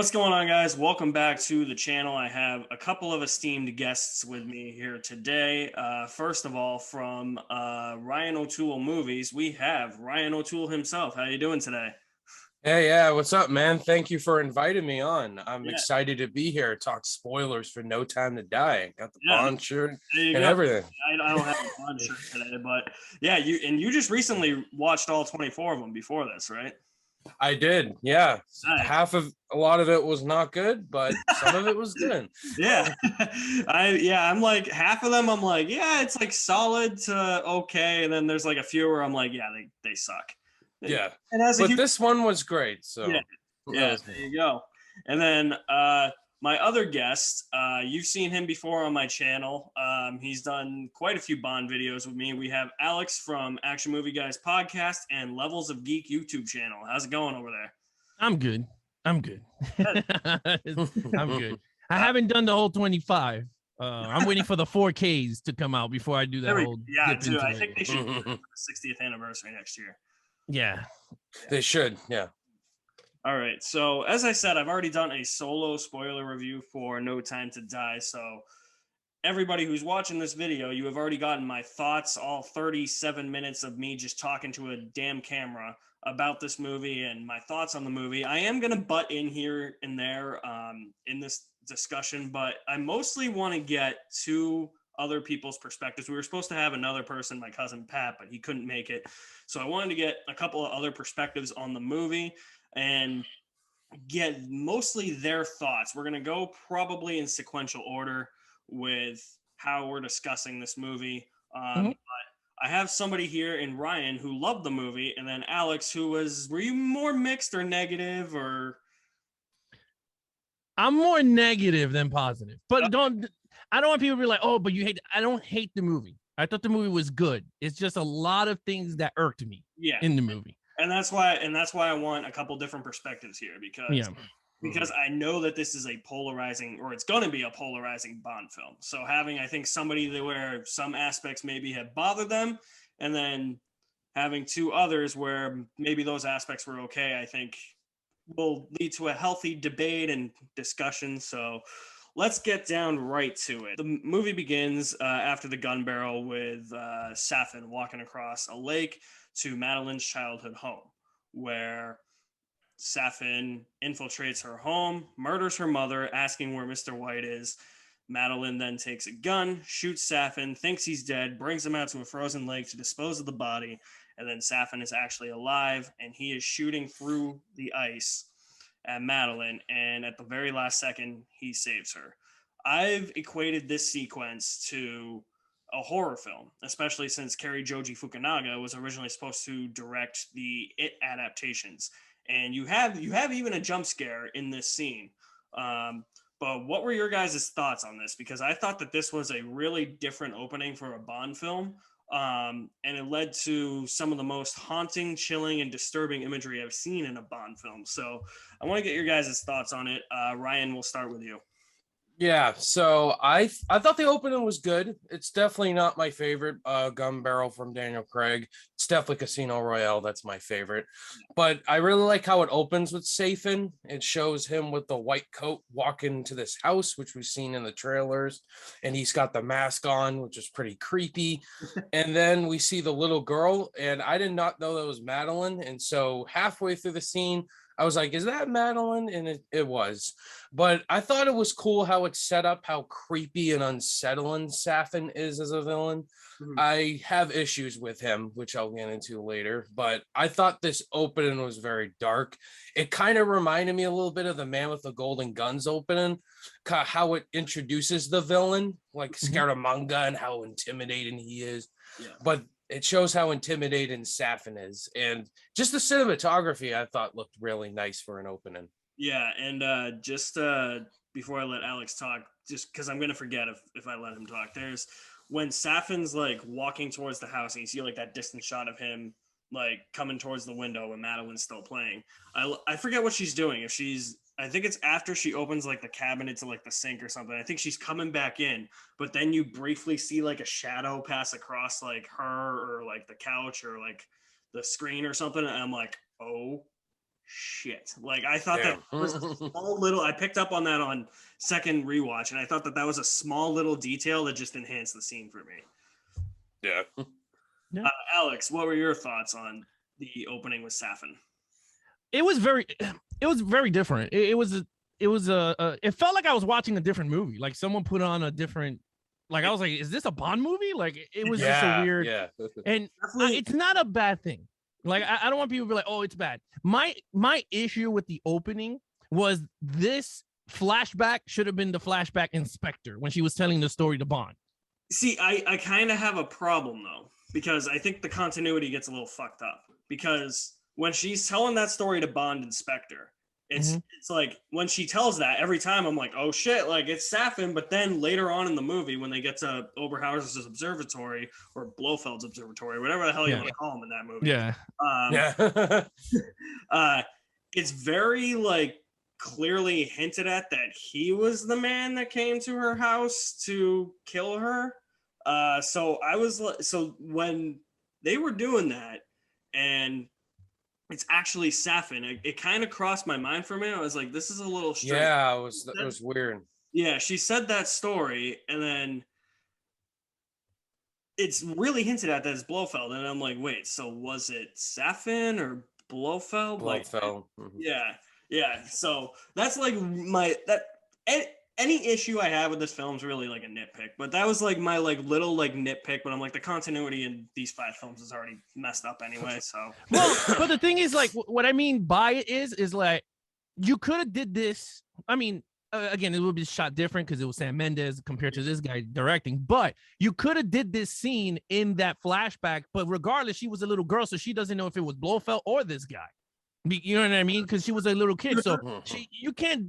What's going on, guys? Welcome back to the channel. I have a couple of esteemed guests with me here today. First of all, from Ryan O'Toole Movies, we have Ryan O'Toole himself. How you doing today? Hey, yeah, what's up, man? Thank you for inviting me on. I'm Yeah, excited to be here. Talk spoilers for No Time to Die. Got the yeah. Bond shirt There you and go. everything. I don't have a Bond shirt today, but yeah, you just recently watched all 24 of them before this, right? I did, yeah. Nice. A lot of it was not good, but some of it was good. Yeah. I'm like half of them I'm like, yeah, it's like solid to okay, and then there's like a few where I'm like, yeah, they suck. Yeah, And as a but huge this one was great. Yeah, So that yeah, was there you go. And then my other guest, you've seen him before on my channel. He's done quite a few Bond videos with me. We have Alex from Action Movie Guys podcast and Levels of Geek YouTube channel. How's it going over there? I'm good. I'm good. Good. I'm good. I haven't done the whole 25. I'm waiting for the 4Ks to come out before I do that whole Yeah, dip too. into I it. think they should do it for the 60th anniversary next year. Yeah. They should, yeah. All right. So as I said, I've already done a solo spoiler review for No Time to Die. So everybody who's watching this video, you have already gotten my thoughts, all 37 minutes of me just talking to a damn camera about this movie and my thoughts on the movie. I am going to butt in here and there in this discussion, but I mostly want to get two other people's perspectives. We were supposed to have another person, my cousin Pat, but he couldn't make it. So I wanted to get a couple of other perspectives on the movie and get mostly their thoughts. We're going to go probably in sequential order with how we're discussing this movie. But I have somebody here in Ryan who loved the movie, and then Alex, were you more mixed or negative or? I'm more negative than positive, but I don't want people to be like, oh, but you hate, I don't hate the movie. I thought the movie was good. It's just a lot of things that irked me in the movie. And that's why I want a couple different perspectives here because I know that this is a polarizing, or it's going to be a polarizing Bond film. So having, I think, somebody that where some aspects maybe have bothered them, and then having two others where maybe those aspects were okay, I think will lead to a healthy debate and discussion. So let's get down right to it. The movie begins after the gun barrel with Safin walking across a lake to Madeline's childhood home, where Safin infiltrates her home, murders her mother, asking where Mr. White is. Madeline then takes a gun, shoots Safin, thinks he's dead, brings him out to a frozen lake to dispose of the body, and then Safin is actually alive, and he is shooting through the ice at Madeline, and at the very last second, he saves her. I've equated this sequence to a horror film, especially since Cary Joji Fukunaga was originally supposed to direct the It adaptations. And you have even a jump scare in this scene. But what were your guys' thoughts on this? Because I thought that this was a really different opening for a Bond film. And it led to some of the most haunting, chilling, and disturbing imagery I've seen in a Bond film. So I want to get your guys' thoughts on it. Ryan, we'll start with you. Yeah, so I thought the opening was good. It's definitely not my favorite gun barrel from Daniel Craig. It's definitely Casino Royale. That's my favorite. But I really like how it opens with Safin. It shows him with the white coat walking to this house, which we've seen in the trailers. And he's got the mask on, which is pretty creepy. And then we see the little girl, and I did not know that was Madeline. And so halfway through the scene, I was like, is that Madeline? And it was. But I thought it was cool how it's set up, how creepy and unsettling Safin is as a villain. Mhm. I have issues with him, which I'll get into later. But I thought this opening was very dark. It kind of reminded me a little bit of the Man with the Golden Guns opening, how it introduces the villain, like Scaramanga, and how intimidating he is. Yeah. But it shows how intimidating Safin is. And just the cinematography, I thought, looked really nice for an opening. Yeah, and just before I let Alex talk, just because I'm gonna forget if I let him talk. There's when Safin's like walking towards the house, and you see like that distant shot of him like coming towards the window when Madeline's still playing. I forget what she's doing. I think it's after she opens like the cabinet to like the sink or something. I think she's coming back in, but then you briefly see like a shadow pass across like her or like the couch or like the screen or something, and I'm like, oh shit. Like I thought that was a small little. I picked up on that on second rewatch, and I thought that was a small little detail that just enhanced the scene for me. Yeah. Alex, what were your thoughts on the opening with Safin? It was very different. It felt like I was watching a different movie. Like someone put on a different. Like I was like, is this a Bond movie? Like it was just a weird. Yeah. And it's not a bad thing. Like I don't want people to be like, oh, it's bad. My issue with the opening was this flashback should have been the flashback Inspector when she was telling the story to Bond. See, I kind of have a problem though, because I think the continuity gets a little fucked up. Because when she's telling that story to Bond Inspector, it's like when she tells that every time I'm like, oh shit, like it's Safin. But then later on in the movie, when they get to Oberhauser's observatory or Blofeld's observatory, whatever the hell you want to call him in that movie, it's very like clearly hinted at that he was the man that came to her house to kill her. So when they were doing that, and it's actually Safin, it kind of crossed my mind for a minute. I was like, this is a little strange. Yeah, it was weird. Yeah, she said that story, and then it's really hinted at that it's Blofeld, and I'm like, wait, so was it Safin or Blofeld? Blofeld. Yeah. So that's like any issue I have with this film is really like a nitpick, but that was like my like little like nitpick. But I'm like, the continuity in these 5 films is already messed up anyway. So well, but the thing is, like, what I mean by it is like you could have did this. I mean, again, it would be shot different because it was Sam Mendes compared to this guy directing. But you could have did this scene in that flashback. But regardless, she was a little girl, so she doesn't know if it was Blofeld or this guy. You know what I mean? Because she was a little kid, so you can't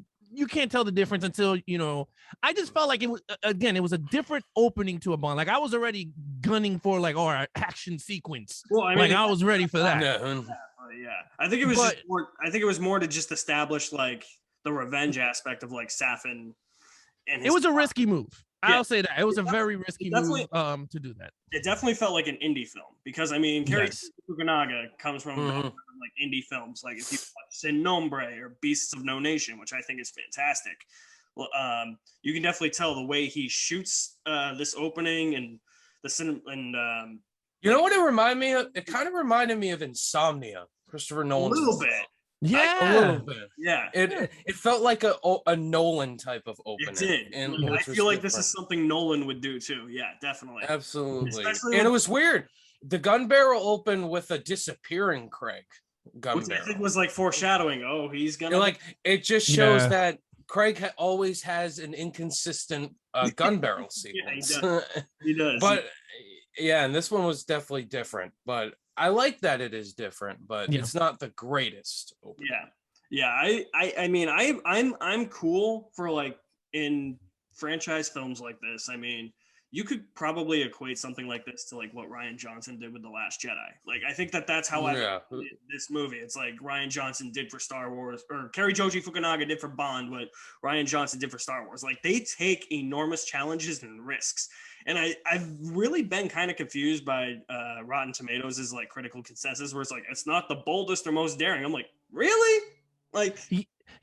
tell the difference until, you know. I just felt like it was a different opening to a Bond. Like I was already gunning for like, our action sequence. Well, I mean, I was ready for that. Yeah. I think it was I think it was more to just establish like the revenge aspect of like Safin. And it was a risky move. I'll say that it was a very risky move to do that. It definitely felt like an indie film because I mean, Kerry Fukunaga comes from like indie films, like if you watch Sin Nombre or Beasts of No Nation, which I think is fantastic. Well, you can definitely tell the way he shoots this opening and the cinema and you know what it reminded me of? It kind of reminded me of Insomnia, Christopher Nolan's. A little bit. Yeah, a little bit. Yeah, it felt like a Nolan type of opening. It did. And I feel like this is something Nolan would do too. Yeah, definitely. Absolutely. And it was weird. The gun barrel opened with a disappearing Craig gun Which barrel. I think was like foreshadowing. Oh, he's gonna like it just shows that Craig always has an inconsistent gun barrel sequence. Yeah, he does. But yeah, and this one was definitely different. But I like that it is different, but it's not the greatest opening. I mean, I'm cool for like in franchise films like this. I mean, you could probably equate something like this to like what Rian Johnson did with The Last Jedi. Like, I think that's how I did this movie. It's like Rian Johnson did for Star Wars, or Kerry Joji Fukunaga did for Bond, what Rian Johnson did for Star Wars. Like, they take enormous challenges and risks. And I've really been kind of confused by Rotten Tomatoes' like critical consensus, where it's like, it's not the boldest or most daring. I'm like, really? Like,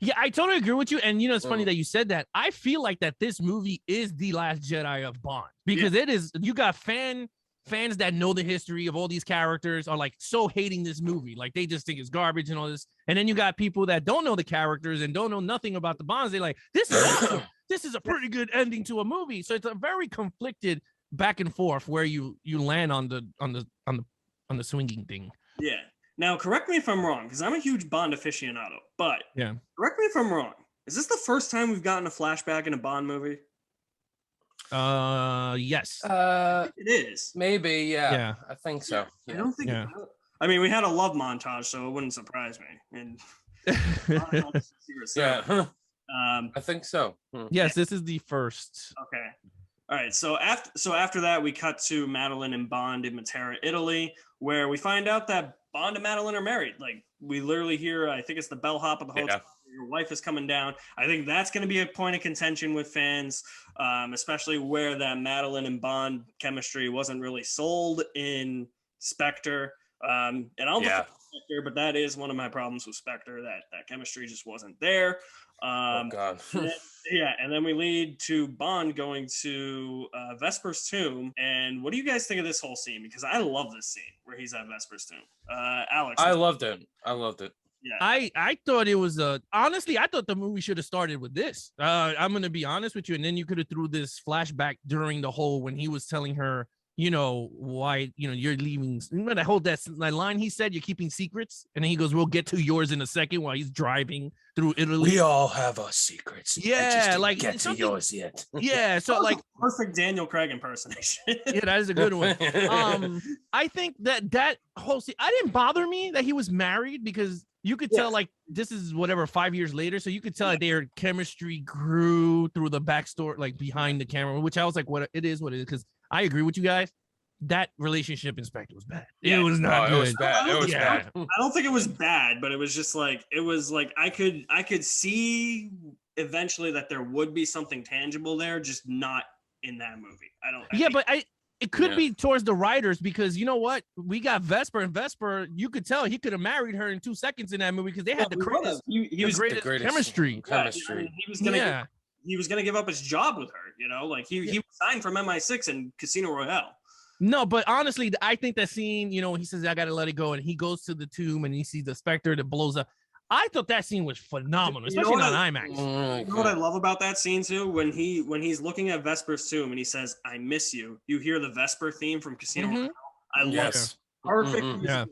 yeah, I totally agree with you. And, you know, it's funny that you said that. I feel like that this movie is the Last Jedi of Bond, because it is, you got fans that know the history of all these characters are like so hating this movie. Like they just think it's garbage and all this. And then you got people that don't know the characters and don't know nothing about the Bonds. They're like, this is awesome. This is a pretty good ending to a movie. So it's a very conflicted back and forth where you land on the swinging thing. Yeah. Now, correct me if I'm wrong, because I'm a huge Bond aficionado, but correct me if I'm wrong. Is this the first time we've gotten a flashback in a Bond movie? Yes. It is. Maybe, yeah. I think so. Yeah. I don't think I mean, we had a love montage, so it wouldn't surprise me. And I think so. Yes, this is the first. Okay. All right. So after that, we cut to Madeline and Bond in Matera, Italy, where we find out that Bond and Madeline are married. Like, we literally hear, I think it's the bellhop of the hotel. Your wife is coming down. I think that's going to be a point of contention with fans, especially where that Madeline and Bond chemistry wasn't really sold in Spectre. And Spectre, but that is one of my problems with Spectre. That chemistry just wasn't there. Oh God. And then we lead to Bond going to Vesper's tomb. And what do you guys think of this whole scene? Because I love this scene where he's at Vesper's tomb. Alex, I loved it. Yeah, I thought it was honestly, I thought the movie should have started with this. I'm gonna be honest with you, and then you could have threw this flashback during the whole when he was telling her, why, you're leaving. Remember that line he said, you're keeping secrets, and then he goes, "We'll get to yours in a second," while he's driving through Italy. We all have our secrets. Yeah, like get to yours yet. Yeah, so like perfect Daniel Craig impersonation. Yeah, that is a good one. I think that whole scene, I didn't bother me that he was married because you could tell like this is whatever 5 years later, so you could tell that their chemistry grew through the backstory, like behind the camera, which I was like, what it is, because I agree with you guys. That relationship in Spectre was bad. It was not good. It was bad. It was bad. I don't think it was bad, but it was just like I could see eventually that there would be something tangible there, just not in that movie. It could be towards the writers, because you know what? We got Vesper, and Vesper, you could tell he could have married her in 2 seconds in that movie because they had the greatest, the greatest chemistry. He was gonna give up his job with her, like he signed from MI6 and Casino Royale. No, but honestly, I think that scene, he says, "I gotta let it go," and he goes to the tomb and he sees the Spectre that blows up. I thought that scene was phenomenal, especially on IMAX. You know what I love about that scene too? When he's looking at Vesper's tomb and he says, "I miss you." You hear the Vesper theme from Casino Royale. I love it. Perfect. Yeah.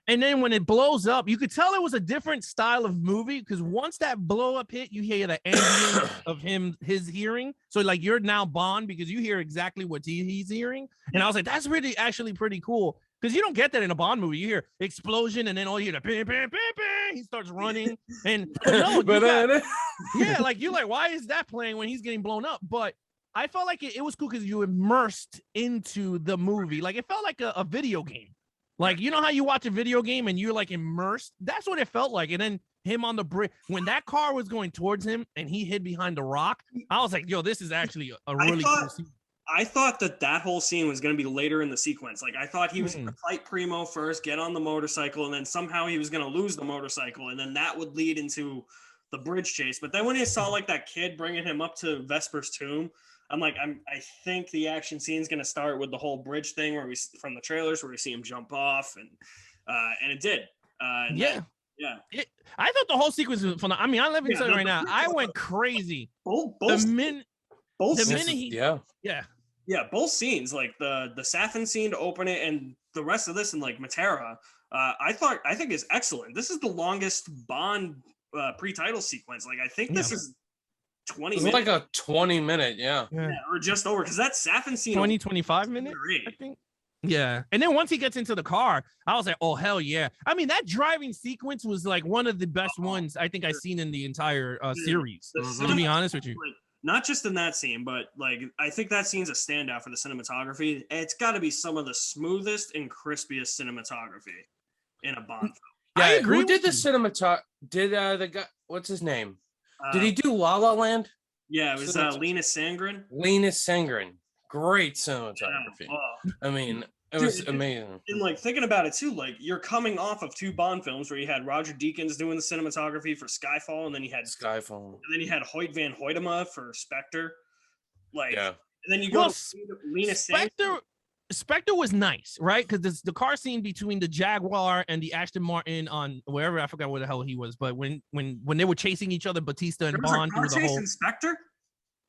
And then when it blows up, you could tell it was a different style of movie, because once that blow up hit, you hear the ambience of his hearing. So like you're now Bond because you hear exactly what he's hearing. And I was like, that's really actually pretty cool, because you don't get that in a Bond movie. You hear explosion and then all you hear the bam, bam, bam, bam. He starts running. And like you're like, why is that playing when he's getting blown up? But I felt like it was cool because you immersed into the movie. Like it felt like a video game. Like, you know how you watch a video game and you're like immersed? That's what it felt like. And then him on the bridge, when that car was going towards him and he hid behind the rock, I was like, yo, this is actually a really cool scene. I thought that whole scene was going to be later in the sequence. Like, I thought he was going to fight Primo first, get on the motorcycle, and then somehow he was going to lose the motorcycle. And then that would lead into the bridge chase. But then when he saw like that kid bringing him up to Vesper's tomb, I'm like, I think the action scene is going to start with the whole bridge thing from the trailers where we see him jump off, and it did. I thought the whole sequence was fun. I mean, I'm living right now. I went crazy. Both scenes, like the Safin scene to open it, and the rest of this, and like Matera, I think is excellent. This is the longest Bond pre-title sequence. Like, I think this is 20 minutes. Like a 20-minute, or just over, because that Safin scene 25 minutes, I think. Yeah. And then once he gets into the car, I was like, oh hell yeah. I mean, that driving sequence was like one of the best ones I think I've seen in the entire series, to be honest with you. Like, not just in that scene, but like I think that scene's a standout for the cinematography. It's got to be some of the smoothest and crispiest cinematography in a Bond film. Yeah, I agree. Who did the cinematography? Did the guy, what's his name? Did he do La La Land? Yeah, it was Linus Sandgren. Linus Sandgren. Great cinematography. I mean, it was amazing. And like thinking about it too, like you're coming off of 2 Bond films where you had Roger Deakins doing the cinematography for Skyfall, and then you had Hoyt van Hoytema for Spectre. Like, and then you go to Linus Sandgren. Spectre was nice, right? Because the car scene between the Jaguar and the Aston Martin on wherever, I forgot where the hell he was, but when they were chasing each other, Batista and Bond through the whole Spectre.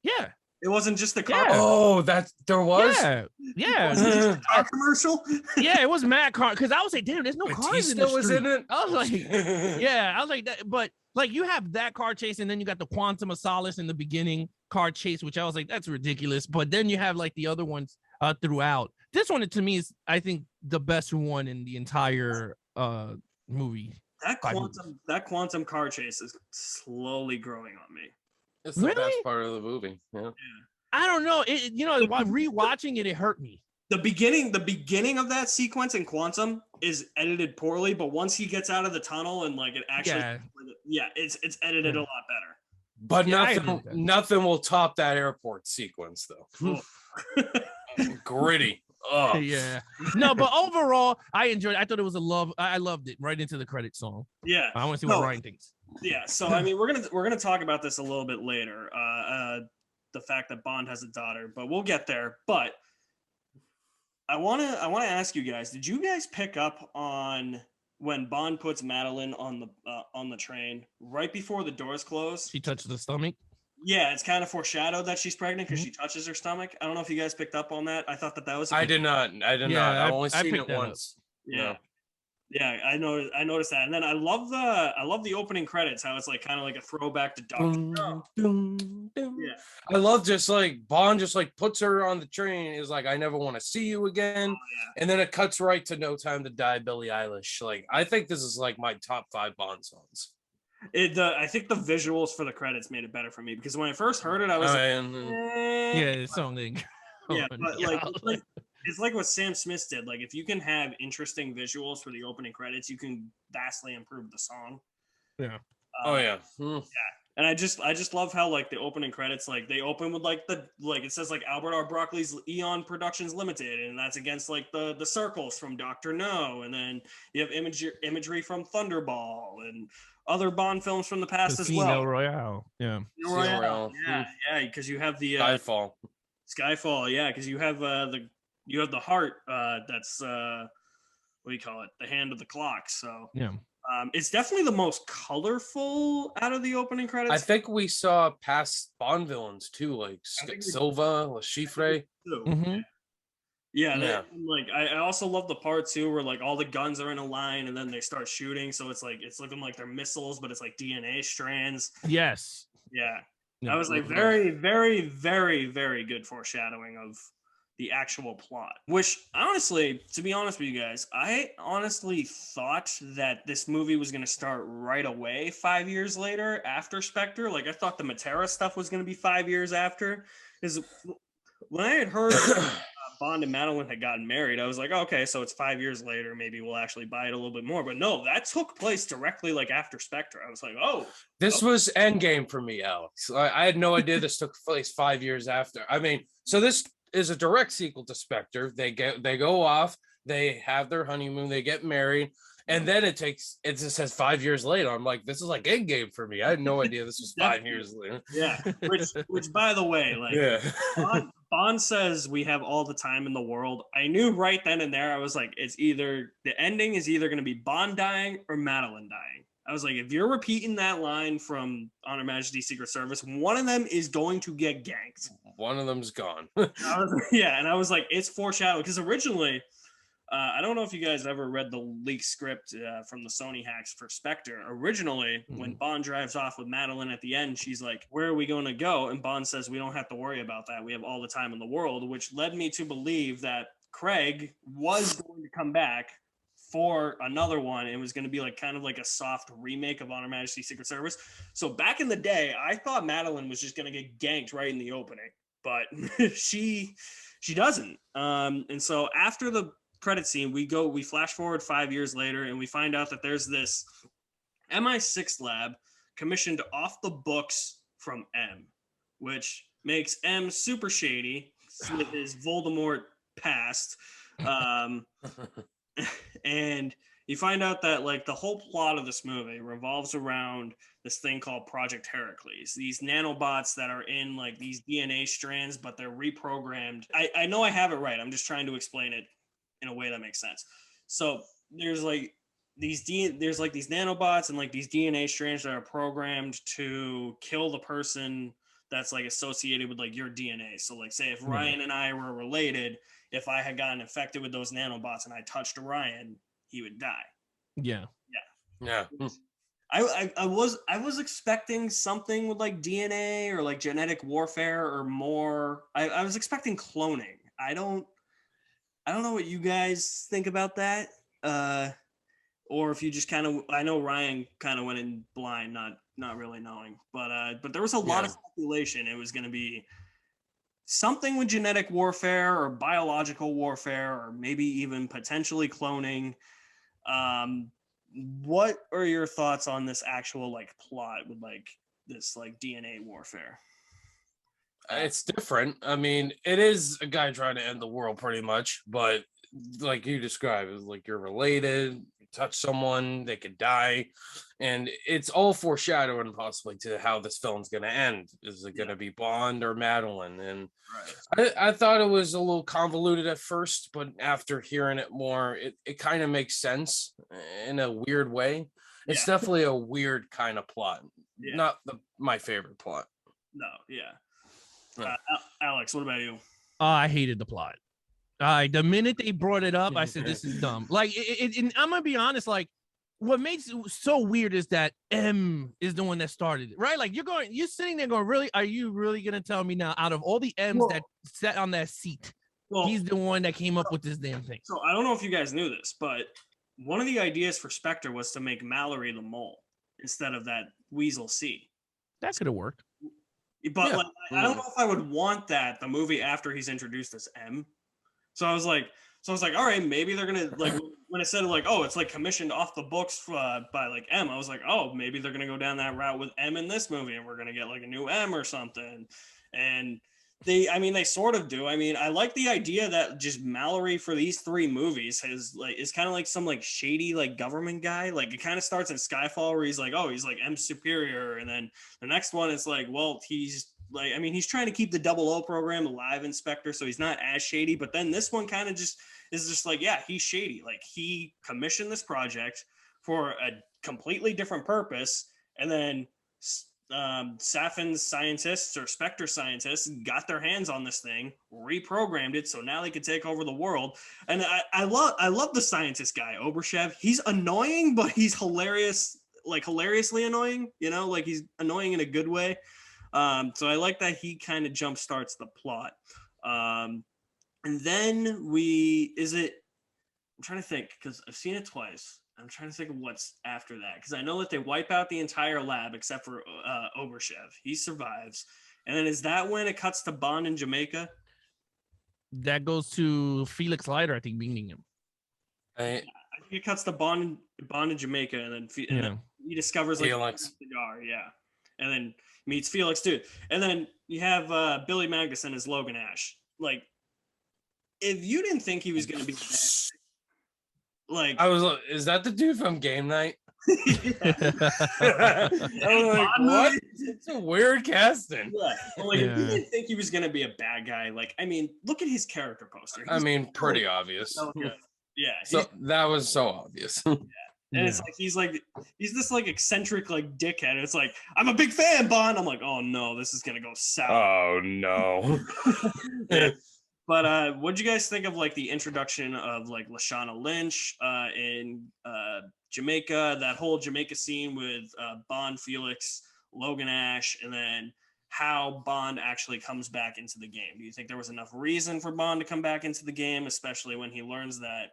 Yeah, it wasn't just the car. Yeah. Oh, that there was. Yeah. Was it just a car commercial? Yeah, it was mad car, because I was like, damn, there's no cars in the street. Was in it. I was like, I was like that, but like you have that car chase, and then you got the Quantum of Solace in the beginning car chase, which I was like, that's ridiculous. But then you have like the other ones throughout. This one, to me, is I think the best one in the entire movie. That quantum car chase is slowly growing on me. It's the best part of the movie. Yeah. I don't know. While rewatching it, it hurt me. The beginning of that sequence in Quantum is edited poorly, but once he gets out of the tunnel and like it actually, it's edited a lot better. But nothing will top that airport sequence though. Gritty. Oh yeah. No, but overall, I enjoyed it. I thought it was I loved it right into the credit song. Yeah. I want to see what Ryan thinks. Yeah. So I mean, we're gonna talk about this a little bit later. The fact that Bond has a daughter, but we'll get there. But I wanna ask you guys: did you guys pick up on when Bond puts Madeline on the train right before the doors close? She touched the stomach. Yeah, it's kind of foreshadowed that she's pregnant because she touches her stomach. I don't know if you guys picked up on that. I thought that was. I did not. I've only seen it once. Yeah. No. Yeah, I noticed that, and then I love the opening credits. How it's like kind of like a throwback to Doctor No. Yeah, I love just like Bond just like puts her on the train. Is like, I never want to see you again, and then it cuts right to No Time to Die, Billie Eilish. Like, I think this is like my top 5 Bond songs. I think the visuals for the credits made it better for me because when I first heard it, I was it's something. Yeah, but like it's like what Sam Smith did. Like, if you can have interesting visuals for the opening credits, you can vastly improve the song. Yeah. Yeah. And I just love how like the opening credits, like they open with like it says like Albert R. Broccoli's Eon Productions Limited, and that's against like the circles from Dr. No, and then you have imagery from Thunderball and other Bond films from the past as well. Casino Royale. Yeah. Royale. Yeah, because you have the Skyfall, yeah, because you have the heart that's what do you call it? The hand of the clock. So yeah. It's definitely the most colorful out of the opening credits. I think we saw past Bond villains too, like Silva, Le Chiffre. Mm-hmm. Yeah. Like I also love the part too where like all the guns are in a line and then they start shooting, so it's like it's looking like they're missiles, but it's like DNA strands. Yes. Yeah. That was like very, very, very, very good foreshadowing of the actual plot, which honestly, to be honest with you guys, I honestly thought that this movie was going to start right away 5 years later after Spectre. Like, I thought the Matera stuff was going to be 5 years after. Because when I had heard Bond and Madeline had gotten married, I was like, okay, so it's 5 years later. Maybe we'll actually buy it a little bit more. But no, that took place directly like after Spectre. I was like, this was Endgame for me, Alex. I had no idea this took place 5 years after. I mean, so this is a direct sequel to Spectre. They go off, they have their honeymoon, they get married, and then it just says 5 years later. I'm like, this is like Endgame for me. I had no idea this was 5 years later. Yeah, which by the way, like Bond says we have all the time in the world. I knew right then and there, I was like, it's either the ending is either going to be Bond dying or Madeline dying. I was like, if you're repeating that line from On Her Majesty's Secret Service, one of them is going to get ganked. One of them's gone. And I was like, it's foreshadowing. Because originally, I don't know if you guys ever read the leaked script from the Sony hacks for Spectre. Originally, when Bond drives off with Madeline at the end, she's like, where are we going to go? And Bond says, we don't have to worry about that. We have all the time in the world, which led me to believe that Craig was going to come back for another one. It was going to be like kind of like a soft remake of On Her Majesty's Secret Service. So back in the day, I thought Madeline was just going to get ganked right in the opening, but she doesn't. And so after the credit scene, we flash forward 5 years later, and we find out that there's this MI6 lab commissioned off the books from M, which makes M super shady with his Voldemort past. And you find out that like the whole plot of this movie revolves around this thing called Project Heracles, these nanobots that are in like these DNA strands, but they're reprogrammed. I know I have it right. I'm just trying to explain it in a way that makes sense. So there's these nanobots and like these DNA strands that are programmed to kill the person that's like associated with like your DNA. So like say if Ryan and I were related, if I had gotten infected with those nanobots and I touched Ryan, he would die. Yeah. I was expecting something with like DNA or like genetic warfare or more. I was expecting cloning. I don't know what you guys think about that. Or if you just kind of, I know Ryan kind of went in blind, not really knowing, but there was a lot of speculation. It was going to be something with genetic warfare or biological warfare, or maybe even potentially cloning. What are your thoughts on this actual like plot with like this like DNA warfare? It's different. I mean, it is a guy trying to end the world pretty much, but like you described, it's like you're related, you touch someone, they could die. And it's all foreshadowing possibly to how this film's going to end. Is it going to be Bond or Madeline? And I thought it was a little convoluted at first, but after hearing it more, it kind of makes sense in a weird way. It's definitely a weird kind of plot. Not my favorite plot. No, Alex, what about you? I hated the plot. The minute they brought it up, I said, this is dumb. Like, I'm going to be honest, like, what makes it so weird is that M is the one that started it, right? Like, you're sitting there going, really? Are you really going to tell me now, out of all the M's that sat on that seat, he's the one that came up with this damn thing? So I don't know if you guys knew this, but one of the ideas for Spectre was to make Mallory the mole instead of that Weasel C. That could have worked. But like, I don't know if I would want that the movie after he's introduced as M. So I was like, all right, maybe they're gonna like when it said like, oh, it's like commissioned off the books by like M. I was like, oh, maybe they're gonna go down that route with M in this movie, and we're gonna get like a new M or something. And they sort of do. I mean, I like the idea that just Mallory for these 3 movies is kind of like some like shady like government guy. Like it kind of starts in Skyfall where he's like, oh, he's like M superior, and then the next one is like, well, he's like, I mean, he's trying to keep the 00 program alive, Inspector, so he's not as shady. But then this one kind of just is just like, yeah, he's shady. Like he commissioned this project for a completely different purpose, and then Safin's scientists or Spectre scientists got their hands on this thing, reprogrammed it so now they could take over the world. And I love the scientist guy, Obershev. He's annoying, but he's hilarious, like hilariously annoying, you know, like he's annoying in a good way. So I like that he kind of jump starts the plot. And then I'm trying to think because I've seen it twice. I'm trying to think of what's after that because I know that they wipe out the entire lab except for Obershev. He survives. And then is that when it cuts to Bond in Jamaica? That goes to Felix Leiter, I think, meeting him. I think it cuts to Bond in Jamaica, and then he discovers like Felix. a cigar, and then meets Felix too. And then you have Billy Magnuson as Logan Ash. Like, if you didn't think he was going to be bad, like, I was like, is that the dude from Game Night? I was like, what? It's a weird casting. If you didn't think he was going to be a bad guy, like, I mean, look at his character poster. Pretty obvious. So good. Yeah. So that was so obvious. And it's like he's this like eccentric like dickhead. It's like, I'm a big fan, Bond. I'm like, oh no, this is gonna go south. Oh no. But what'd you guys think of like the introduction of like Lashana Lynch in Jamaica, that whole Jamaica scene with Bond, Felix, Logan Ash, and then how Bond actually comes back into the game? Do you think there was enough reason for Bond to come back into the game, especially when he learns that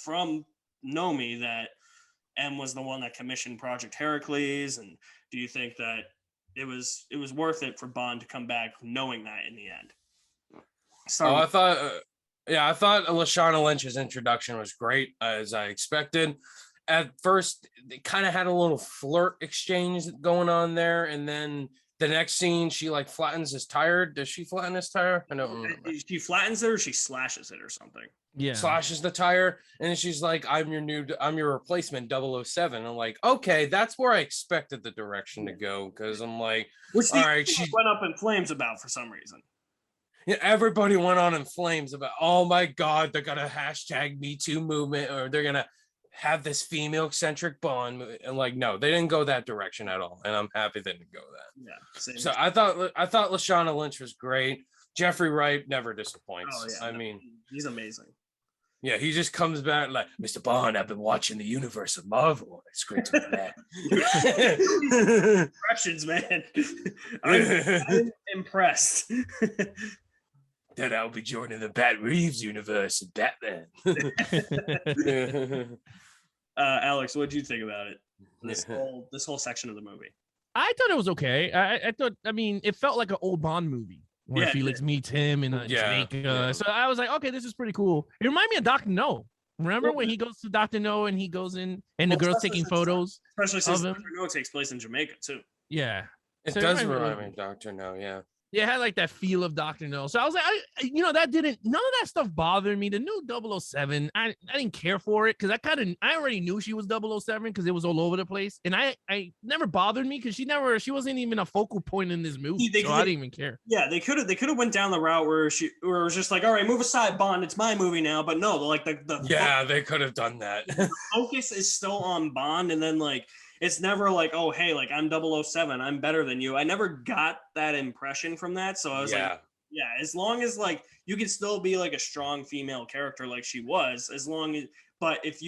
from Nomi that M was the one that commissioned Project Heracles? And do you think that it was worth it for Bond to come back knowing that in the end? I thought Lashana Lynch's introduction was great, as I expected. At first, they kind of had a little flirt exchange going on there, and then the next scene, she like flattens his tire. Does she flatten his tire? I don't remember. She flattens it, or she slashes it, or something. Yeah, slashes the tire, and then she's like, I'm your replacement 007. I'm like, okay, that's where I expected the direction to go, because I'm like, all right, she went up in flames about for some reason. Yeah, everybody went on in flames about, oh my God, they're gonna hashtag Me Too movement, or they're gonna have this female eccentric Bond. And like, no, they didn't go that direction at all, and I'm happy they didn't go that. Yeah. Same. So I thought Lashana Lynch was great. Jeffrey Wright never disappoints. Oh, yeah, I mean, he's amazing. Yeah, he just comes back like, Mr. Bond, I've been watching the universe of Marvel. It's great to be back. Impressions, man. I'm impressed. Then I'll be joining the Bat Reeves universe of Batman. Alex, what did you think about it? This whole section of the movie. I thought it was okay. I mean, it felt like an old Bond movie where Felix meets him in Jamaica. Yeah. So I was like, okay, this is pretty cool. It reminded me of Dr. No. Remember when he goes to Dr. No and he goes in and the girl's taking photos? Especially since Dr. No takes place in Jamaica too. Yeah. It does remind me of Dr. No, yeah. Yeah, it had like that feel of Dr. No. So I was like, none of that stuff bothered me. The new 007, I didn't care for it because I already knew she was 007 because it was all over the place. And I never bothered me because she wasn't even a focal point in this movie. So I didn't even care. Yeah, they could have went down the route where it was just like, all right, move aside, Bond, it's my movie now. But no, like they could have done that. The focus is still on Bond, and then like it's never like, oh, hey, like I'm 007, I'm better than you. I never got that impression from that. So I was like, yeah, as long as like you can still be like a strong female character like she was, but if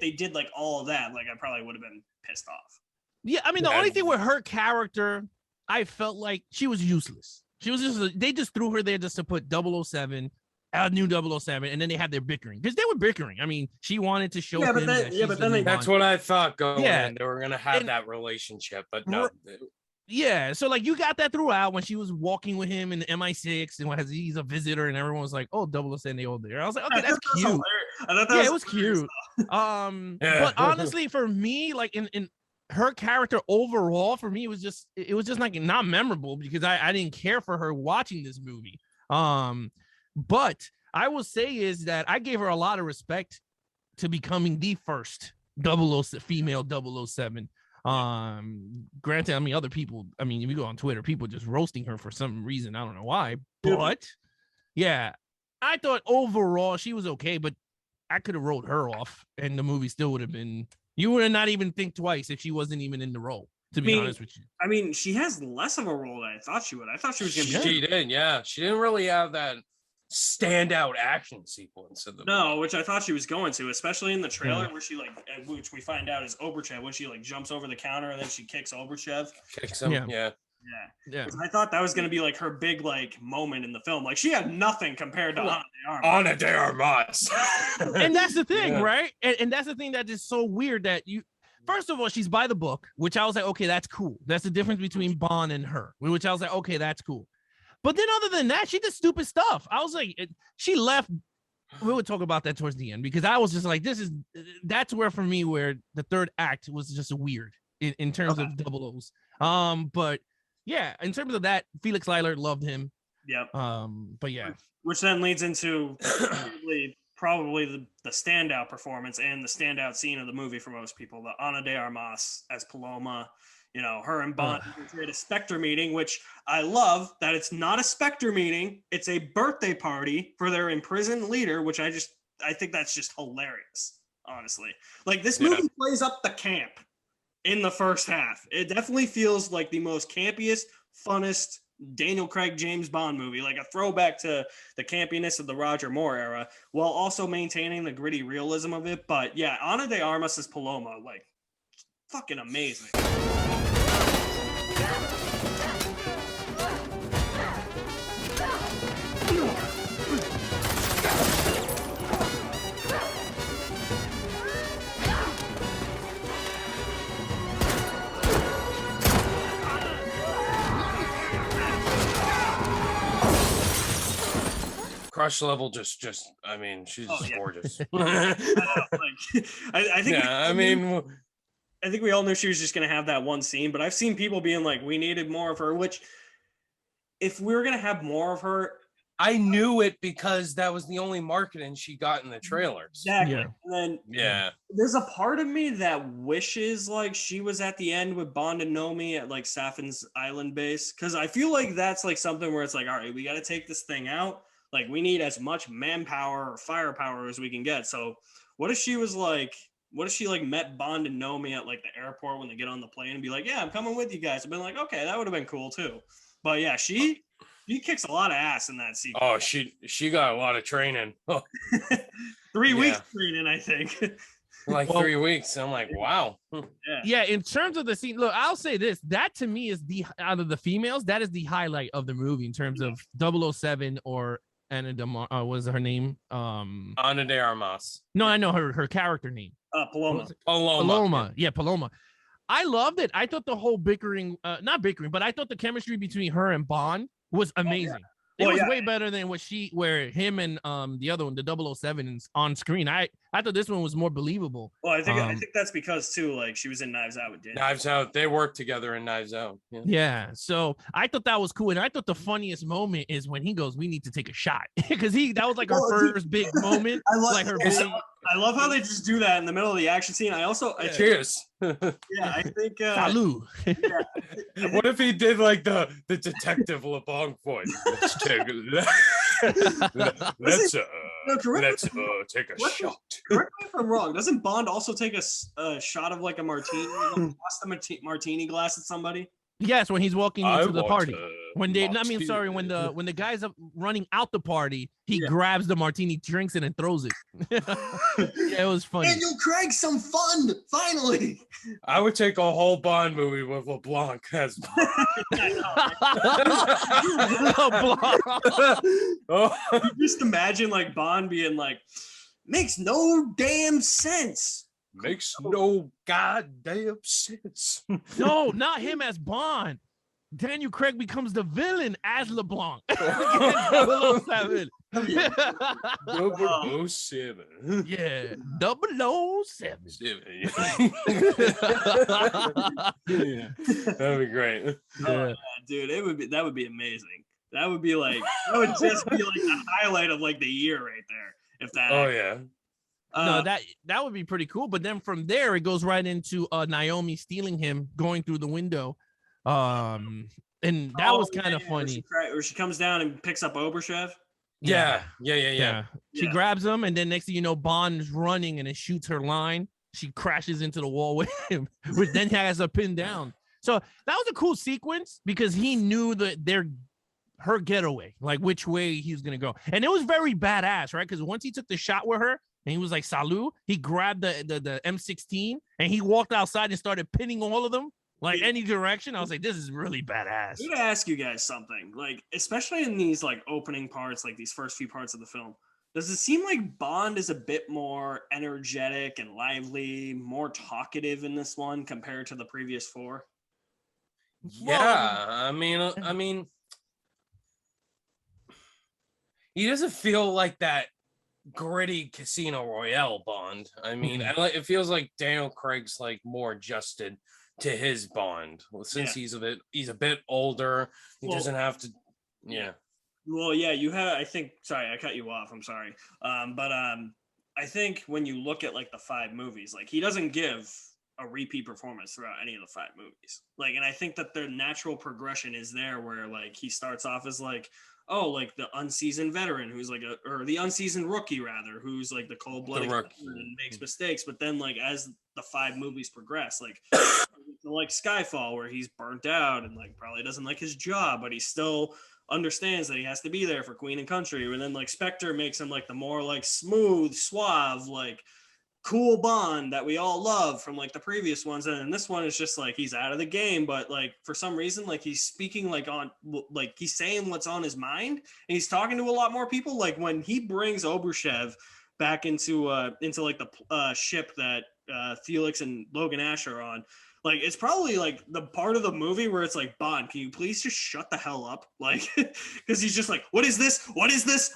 they did like all of that, like I probably would have been pissed off. Yeah, I mean, the only thing with her character, I felt like she was useless. She was they just threw her there just to put 007, a new 007, and then they had their bickering because they were bickering. I mean, she wanted to show him that's what I thought going in. They were gonna have that relationship, but no. Yeah, so like you got that throughout when she was walking with him in the MI6 and he's a visitor and everyone was like, oh, 007, they all there. I was like, okay, that's cute. It was cute. But honestly, for me, like in her character overall, for me, it was just like not memorable because I didn't care for her watching this movie. But I will say is that I gave her a lot of respect to becoming the first female 007. Granted, I mean, other people, I mean, if you go on Twitter, people just roasting her for some reason. I don't know why, but yeah, I thought overall she was okay, but I could have wrote her off and the movie still would have been, you would not even think twice if she wasn't even in the role, to be honest with you. I mean, she has less of a role than I thought she would. I thought she was going to be. She did, yeah. She didn't really have that standout action sequence of the movie. Which I thought she was going to, especially in the trailer where she which we find out is Oberchev, when she like jumps over the counter and then she kicks Oberchev. Kicks him, yeah. I thought that was going to be like her big like moment in the film. Like she had nothing compared to Ana de Armas. And that's the thing, right? And that's the thing that is so weird that first of all, she's by the book, which I was like, okay, that's cool. That's the difference between Bond and her, which I was like, okay, that's cool. But then other than that, she did stupid stuff. I was like, she left. We would talk about that towards the end because I was just like, that's where for me, where the third act was just weird in terms of double O's. But yeah, in terms of that, Felix Leiter loved him. Yep. But yeah. Which then leads into probably the standout performance and the standout scene of the movie for most people, the Ana de Armas as Paloma. You know, her and Bond create a Spectre meeting, which I love that it's not a Spectre meeting. It's a birthday party for their imprisoned leader, which I think that's just hilarious, honestly. Like this movie plays up the camp in the first half. It definitely feels like the most campiest, funnest Daniel Craig James Bond movie, like a throwback to the campiness of the Roger Moore era, while also maintaining the gritty realism of it. But yeah, Ana de Armas as Paloma, like fucking amazing. Crush level just I mean, she's gorgeous. I think we all knew she was just going to have that one scene, but I've seen people being like, we needed more of her, which if we were going to have more of her, I knew it because that was the only marketing she got in the trailers. Exactly. Yeah. And then there's a part of me that wishes like she was at the end with Bond and Nomi at like Safin's island base. Cause I feel like that's like something where it's like, all right, we got to take this thing out. Like we need as much manpower or firepower as we can get. So what if she met Bond and Nomi at like the airport when they get on the plane and be like, yeah, I'm coming with you guys. I've been like, okay, that would have been cool too. But yeah, she kicks a lot of ass in that sequence. Oh, she got a lot of training. 3 weeks training, I think. Like 3 weeks. I'm like, wow. Yeah, in terms of the scene, look, I'll say this. That to me is out of the females, that is the highlight of the movie in terms of 007 or Ana de what was her name? Ana de Armas. No, I know her character name. Paloma. Paloma. Yeah, Paloma. I loved it. I thought the whole bickering, not bickering, but I thought the chemistry between her and Bond was amazing. It was way better than where him and the other one, the 007 is on screen. I thought this one was more believable. Well, I think that's because too, like she was in Knives Out with Daniel. Knives Out, they worked together in Knives Out. Yeah. So I thought that was cool, and I thought the funniest moment is when he goes, "We need to take a shot," because that was like her first big moment. I love how they just do that in the middle of the action scene. Cheers. Yeah, I think. Salud. Yeah. What if he did like the detective LeBlanc voice? Let's take let's take a shot. Correct me if I'm wrong. Doesn't Bond also take a shot of like a martini, toss the martini glass at somebody? Yes, when he's walking into the party. When the guys are running out the party, he grabs the martini, drinks it, and throws it. It was funny. Daniel Craig, some fun, finally. I would take a whole Bond movie with LeBlanc as LeBlanc. Just imagine like Bond being like, makes no damn sense. Makes no goddamn sense. No, not him as Bond. Daniel Craig becomes the villain as LeBlanc. 007. 007. Yeah, 007. Yeah. That'd be great. Dude, that would be amazing. That would just be like the highlight of like the year right there. If that. Oh yeah. No, that would be pretty cool. But then from there, it goes right into Naomi stealing him, going through the window. And that was kind of funny. Where she comes down and picks up Oberchev. Yeah. She grabs him, and then next thing you know, Bond is running and it shoots her line. She crashes into the wall with him, which then has her pinned down. So that was a cool sequence because he knew that her getaway, like which way he was gonna go, and it was very badass, right? Because once he took the shot with her. And he was like, "Salud." He grabbed the M16 and he walked outside and started pinning all of them like any direction. I was like, "This is really badass." I'm gonna ask you guys something, like especially in these like opening parts, like these first few parts of the film. Does it seem like Bond is a bit more energetic and lively, more talkative in this one compared to the previous four? Yeah, I mean, he doesn't feel like that gritty Casino Royale Bond. I mean, it feels like Daniel Craig's like more adjusted to his Bond since he's a bit older. He doesn't have to. Yeah. Well, yeah, you have. I think. Sorry, I cut you off. I'm sorry. But I think when you look at like the 5 movies, like he doesn't give a repeat performance throughout any of the 5 movies. Like, and I think that their natural progression is there, where like he starts off as like, oh, like the unseasoned veteran who's like or the unseasoned rookie rather, who's like the cold-blooded and makes mistakes. But then like as the 5 movies progress, like Skyfall, where he's burnt out and like probably doesn't like his job, but he still understands that he has to be there for Queen and Country. And then like Spectre makes him like the more like smooth, suave, like cool Bond that we all love from like the previous ones. And then this one is just like he's out of the game, but like for some reason like he's speaking like he's saying what's on his mind, and he's talking to a lot more people. Like when he brings Oberchev back into like the ship that Felix and Logan Ash are on, like it's probably like the part of the movie where it's like, Bond, can you please just shut the hell up? Like, because he's just like, what is this?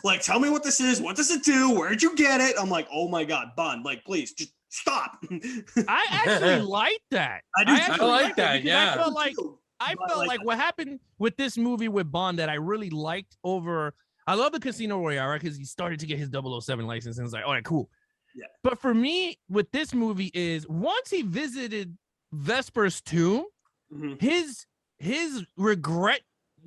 Like, tell me what this is. What does it do? Where'd you get it? I'm like, oh my God, Bond, like, please just stop. I actually like that. I like that. Yeah. I felt like what happened with this movie with Bond that I really liked over. I love the Casino Royale, right? Because he started to get his 007 license and it's like, all right, cool. Yeah. But for me, with this movie is once he visited Vesper's tomb, his regret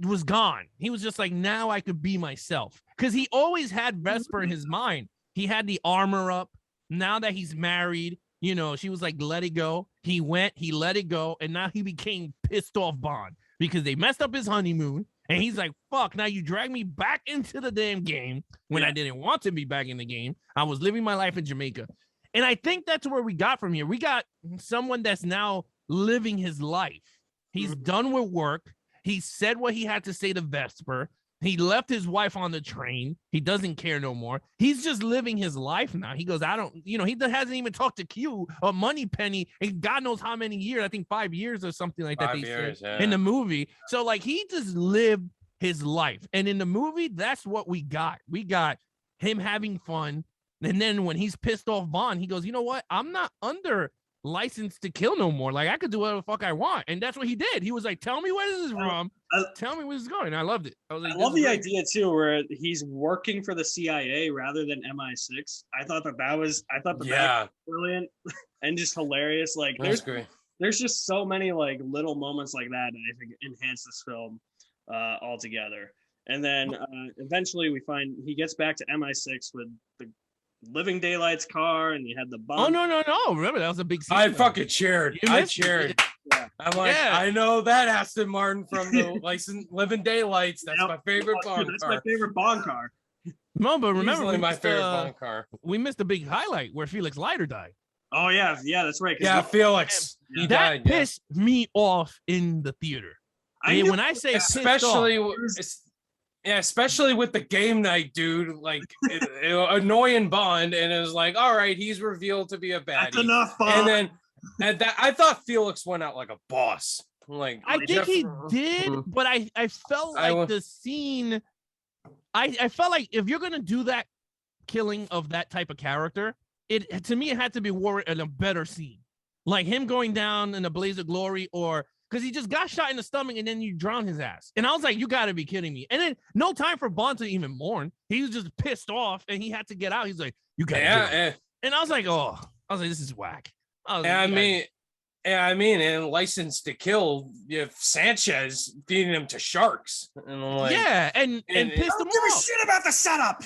was gone. He was just like, now I could be myself, because he always had Vesper in his mind. He had the armor up. Now that he's married, you know, she was like, let it go. He went, he let it go, and now he became pissed off Bond because they messed up his honeymoon, and he's like, fuck, now you drag me back into the damn game when I didn't want to be back in the game. I was living my life in Jamaica. And I think that's where we got from here. We got someone that's now living his life. He's done with work. He said what he had to say to Vesper. He left his wife on the train. He doesn't care no more. He's just living his life now. He goes, I don't, you know, he hasn't even talked to Q or Moneypenny in God knows how many years. I think 5 years or something like that. 5 years, in the movie. So like he just lived his life. And in the movie, that's what we got. We got him having fun. And then when he's pissed off Bond, he goes, you know what? I'm not under license to kill no more. Like, I could do whatever the fuck I want. And that's what he did. He was like, tell me where this is from. Tell me where this is going. And I loved it. I was like, I love the idea too, where he's working for the CIA rather than MI6. I thought that was brilliant and just hilarious. Like, there's just so many like little moments like that I think enhance this film altogether. And then eventually we find he gets back to MI6 with the Living Daylight's car, and you had the Bond. Oh no! Remember, that was a big scene. I fucking cheered. I cheered. Yeah. I'm like, I know that Aston Martin from the Living Daylights. That's my favorite Bond car. That's my favorite Bond car. No, but remember, easily my favorite Bond car. We missed a big highlight where Felix Leiter died. Oh yeah, that's right. Yeah, Felix. He died. Pissed me off in the theater. When I say especially. Yeah, especially with the game night dude, like annoying Bond, and it was like, all right, he's revealed to be a baddie. That's enough, Bond. And that I thought Felix went out like a boss. Like I think he did, but I felt like the scene. I felt like if you're gonna do that killing of that type of character, it to me it had to be worded in a better scene, like him going down in a blaze of glory, or. Because he just got shot in the stomach and then you drown his ass. And I was like, you got to be kidding me. And then no time for Bond to even mourn. He was just pissed off and he had to get out. He's like, you got to And I was like, this is whack. I mean, and License to Kill, you have Sanchez feeding him to sharks. And I'm like, and pissed him off. Give a shit about the setup.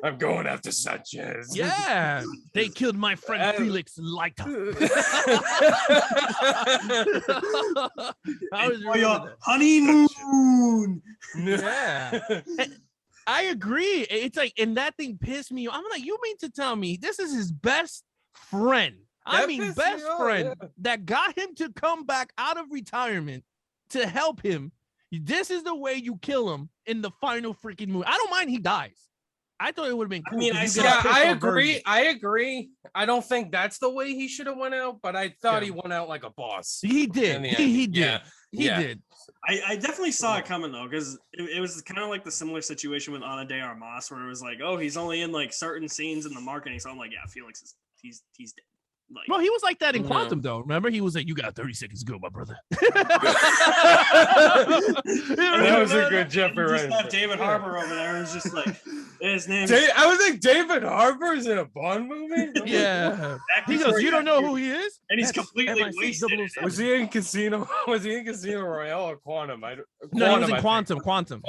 I'm going after Sanchez. Yeah, they killed my friend Felix Leiter. For your honeymoon. Yeah. I agree. It's like, and that thing pissed me off. I'm like, you mean to tell me this is his best friend? Best friend that got him to come back out of retirement to help him. This is the way you kill him in the final freaking movie. I don't mind he dies. I thought it would have been cool. I mean, I agree. I agree. I don't think that's the way he should have went out, but I thought he went out like a boss. He did. He did. He did. I definitely saw it coming though, because it was kind of like the similar situation with Ana de Armas, where it was like, oh, he's only in like certain scenes in the marketing, so I'm like, yeah, Felix is he's dead. Like, well, he was like that in Quantum, though. Remember, he was like, "You got 30 seconds to go, my brother." That was a good Jeffrey. Just have David Harbour over there, and it's just like his name. I was like, David Harbour's in a Bond movie. Yeah, he goes, "You don't know who he is," and he's completely wasted. Was he in Casino? Was he in Casino Royale or Quantum? No, he was in Quantum. Quantum.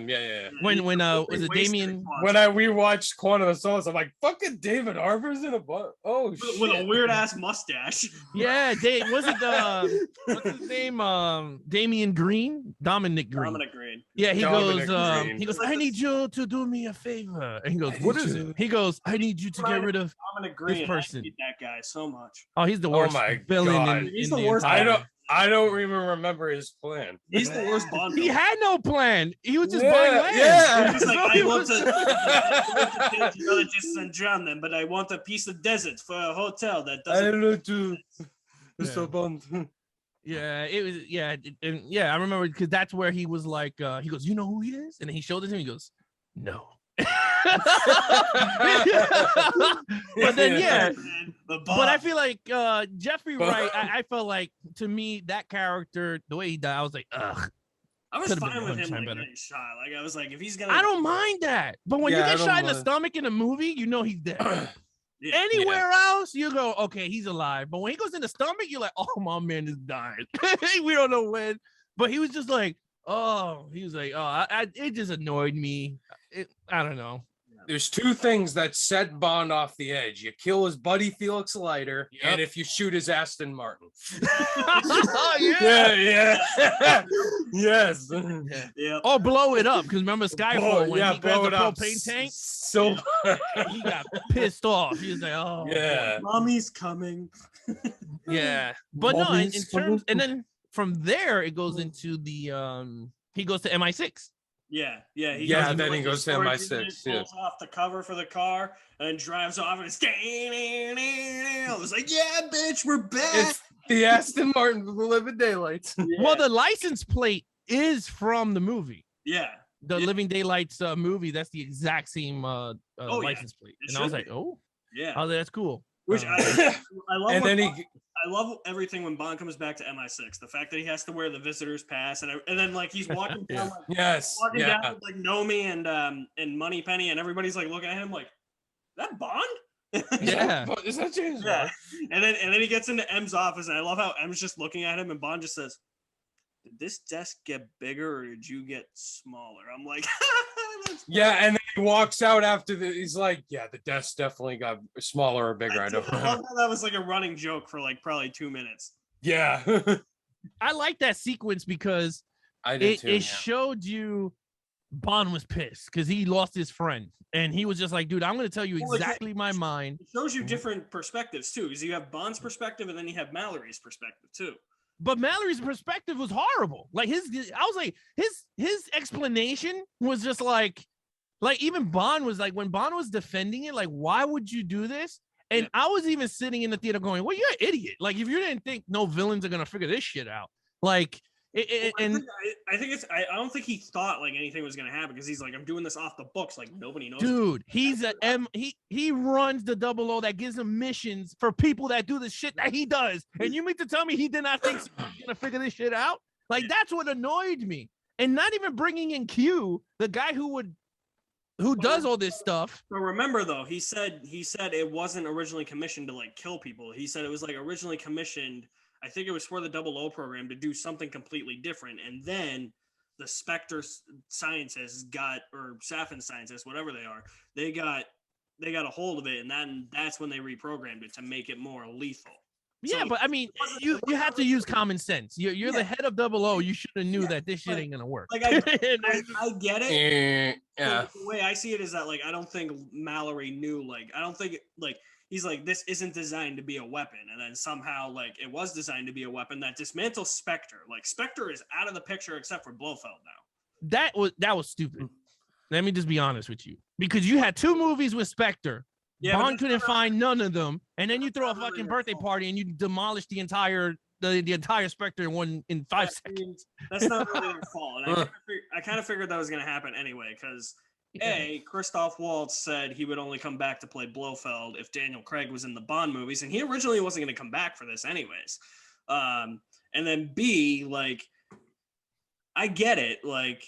Yeah. When was it Damien? When we watched Quantum of Solace, I'm like, "Fucking David Harbour's in a Bond." Oh shit. With a weird ass mustache. Yeah, was it what's his name? Dominic Green. Dominic Green. Yeah, he goes, I need you to do me a favor. And he goes, what is it? He goes, I need you to get rid of Dominic Green. This person. I hate that guy so much. Oh, he's the worst villain. He's the worst. I don't even remember his plan. He's the worst Bond. He had no plan. He was just buying land. Yeah. He's like, I want to kill geologists and drown them, but I want a piece of desert for a hotel that doesn't. I don't know to. Mr. Bond. Yeah, it was. Yeah, I remember because that's where he was like, he goes, "You know who he is?" And then he showed it to him. He goes, "No." But then but I feel like Jeffrey Wright. I felt like, to me, that character, the way he died, I was like, ugh. I was fine with him like getting shot. Like, I was like, if he's gonna, I don't mind that. But when you get shot in the stomach in a movie, you know he's dead. Anywhere else, you go, okay, he's alive. But when he goes in the stomach, you're like, oh, my man is dying. We don't know when. But he was just like, it just annoyed me. I don't know. There's two things that set Bond off the edge. You kill his buddy Felix Leiter, and if you shoot his Aston Martin. Yes. Yeah. Or blow it up, because remember Skyfall when he grabbed the propane tank? So he got pissed off. He was like, oh, yeah, mommy's coming. Yeah, but no, in terms, and then from there it goes into the he goes to MI6. Yeah. Then he goes to MI6. Pulls off the cover for the car and then drives off, and it's I was like, yeah, bitch, we're back. It's the Aston Martin with the Living Daylights. Yeah. Well, the license plate is from the movie. Yeah. The Living Daylights movie. That's the exact same license plate. And I was like, oh, yeah. I was like, that's cool. Which I love. And then I love everything when Bond comes back to MI6. The fact that he has to wear the visitor's pass, and then like he's walking down, down with like Nomi and Moneypenny, and everybody's like looking at him like, that Bond? Yeah, is that James? Yeah. And then he gets into M's office, and I love how M's just looking at him, and Bond just says, "Did this desk get bigger, or did you get smaller?" I'm like, yeah, and then he walks out after he's like, yeah, the desk definitely got smaller or bigger. I don't know. I love how that was like a running joke for like probably 2 minutes. Yeah. I like that sequence because it showed you Bond was pissed because he lost his friend. And he was just like, dude, I'm going to tell you exactly my mind. It shows you different perspectives too, because you have Bond's perspective and then you have Mallory's perspective too. But Mallory's perspective was horrible. Like his explanation was just like even Bond was like, when Bond was defending it, like, why would you do this? And I was even sitting in the theater going, well, you're an idiot. Like, if you didn't think no villains are going to figure this shit out, like, I don't think he thought like anything was going to happen because he's like, I'm doing this off the books. Like, nobody knows. Dude, he runs the 00 that gives him missions for people that do the shit that he does. And you mean to tell me he did not think he was going to figure this shit out? Like, that's what annoyed me. And not even bringing in Q, the guy who does all this stuff. But remember though, he said it wasn't originally commissioned to like kill people. He said it was like originally commissioned, I think it was for the 00 program, to do something completely different. And then the Spectre scientists or Safin scientists, whatever they are, they got a hold of it, and that's when they reprogrammed it to make it more lethal. Yeah, so, but I mean, you have to use common sense. You're the head of 00. You should have knew that this shit ain't gonna work. Like I get it. Yeah. The way I see it is that like I don't think Mallory knew. Like I don't think he's like, this isn't designed to be a weapon, and then somehow like it was designed to be a weapon that dismantles Spectre. Like Spectre is out of the picture except for Blofeld now. That was stupid. Let me just be honest with you, because you had 2 movies with Spectre. Yeah, Bond couldn't find none of them, and then you throw a fucking birthday party and you demolish the entire Spectre in 5 seconds. That's not really their fault. And I kind of figured that was going to happen anyway, because Christoph Waltz said he would only come back to play Blofeld if Daniel Craig was in the Bond movies, and he originally wasn't going to come back for this anyways. And then B, like, I get it, like,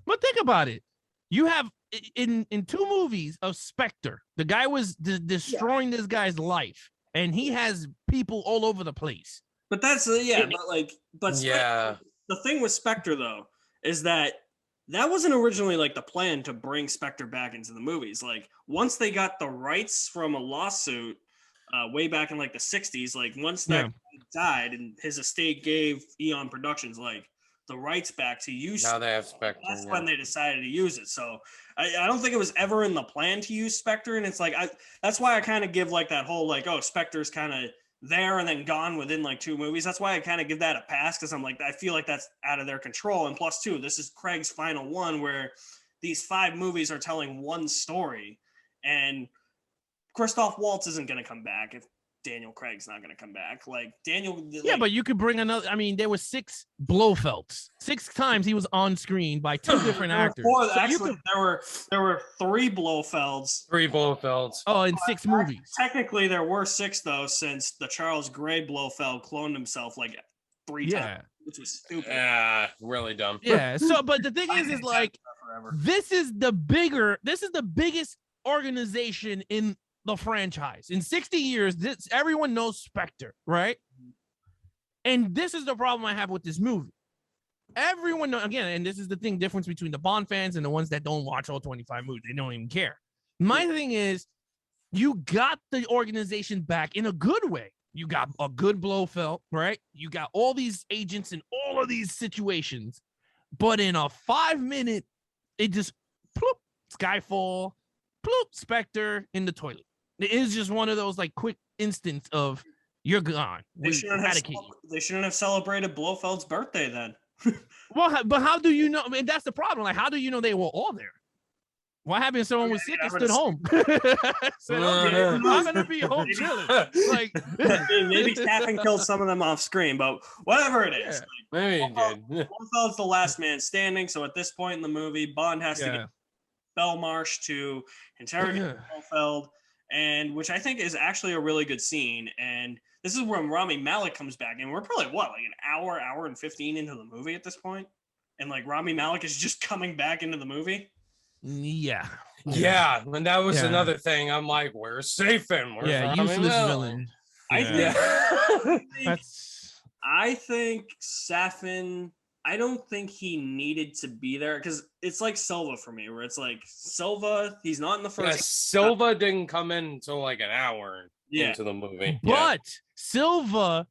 but think about it. You have in 2 movies of Spectre, the guy was destroying this guy's life, and he has people all over the place. But that's Spectre, the thing with Spectre though is that wasn't originally like the plan to bring Spectre back into the movies. Like once they got the rights from a lawsuit way back in like the 60s, like once that guy died and his estate gave Eon Productions like the rights back to use. Now they have Spectre. That's when they decided to use it. So I don't think it was ever in the plan to use Spectre, and it's like that's why I kind of give like that whole like, oh, Spectre's kind of there and then gone within like 2 movies. That's why I kind of give that a pass, because I'm like, I feel like that's out of their control. And plus 2, this is Craig's final one where these 5 movies are telling one story, and Christoph Waltz isn't going to come back if Daniel Craig's not going to come back. Like Daniel. Yeah, but you could bring another. I mean, there were 6 Blofelds. 6 times he was on screen by 2 different actors. Actually, there were 3 Blofelds. 3 Blofelds. Oh, in 6 movies. Technically, there were 6 though, since the Charles Gray Blofeld cloned himself like 3 times, which was stupid. Yeah, really dumb. Yeah. So, but the thing is like, this is the biggest organization in the franchise. In 60 years, everyone knows Spectre, right? And this is the problem I have with this movie. Everyone knows, again, and this is the difference between the Bond fans and the ones that don't watch all 25 movies. They don't even care. My thing is, you got the organization back in a good way. You got a good Blofeld, right? You got all these agents in all of these situations, but in a 5-minute, it just ploop, Skyfall, ploop, Spectre in the toilet. It is just one of those like quick instance of you're gone. They shouldn't have celebrated Blofeld's birthday then. Well, but how do you know? I mean, that's the problem. Like, how do you know they were all there? What happened if someone was sick and stood home? Said, okay, I'm gonna be home chilling. Like maybe Staffing killed some of them off screen, but whatever it is. Maybe he did. Blofeld's the last man standing, so at this point in the movie, Bond has to get Belmarsh to interrogate Blofeld, and which I think is actually a really good scene. And this is when Rami Malek comes back, and we're probably like an hour and 15 into the movie at this point, and like Rami Malek is just coming back into the movie. Yeah, and that was another thing. I'm like, where's Safin? Where's useless villain. I think Safin. I don't think he needed to be there because it's like Silva for me, where it's like Silva, he's not in the first. Yeah, Silva didn't come in until like an hour into the movie, but Silva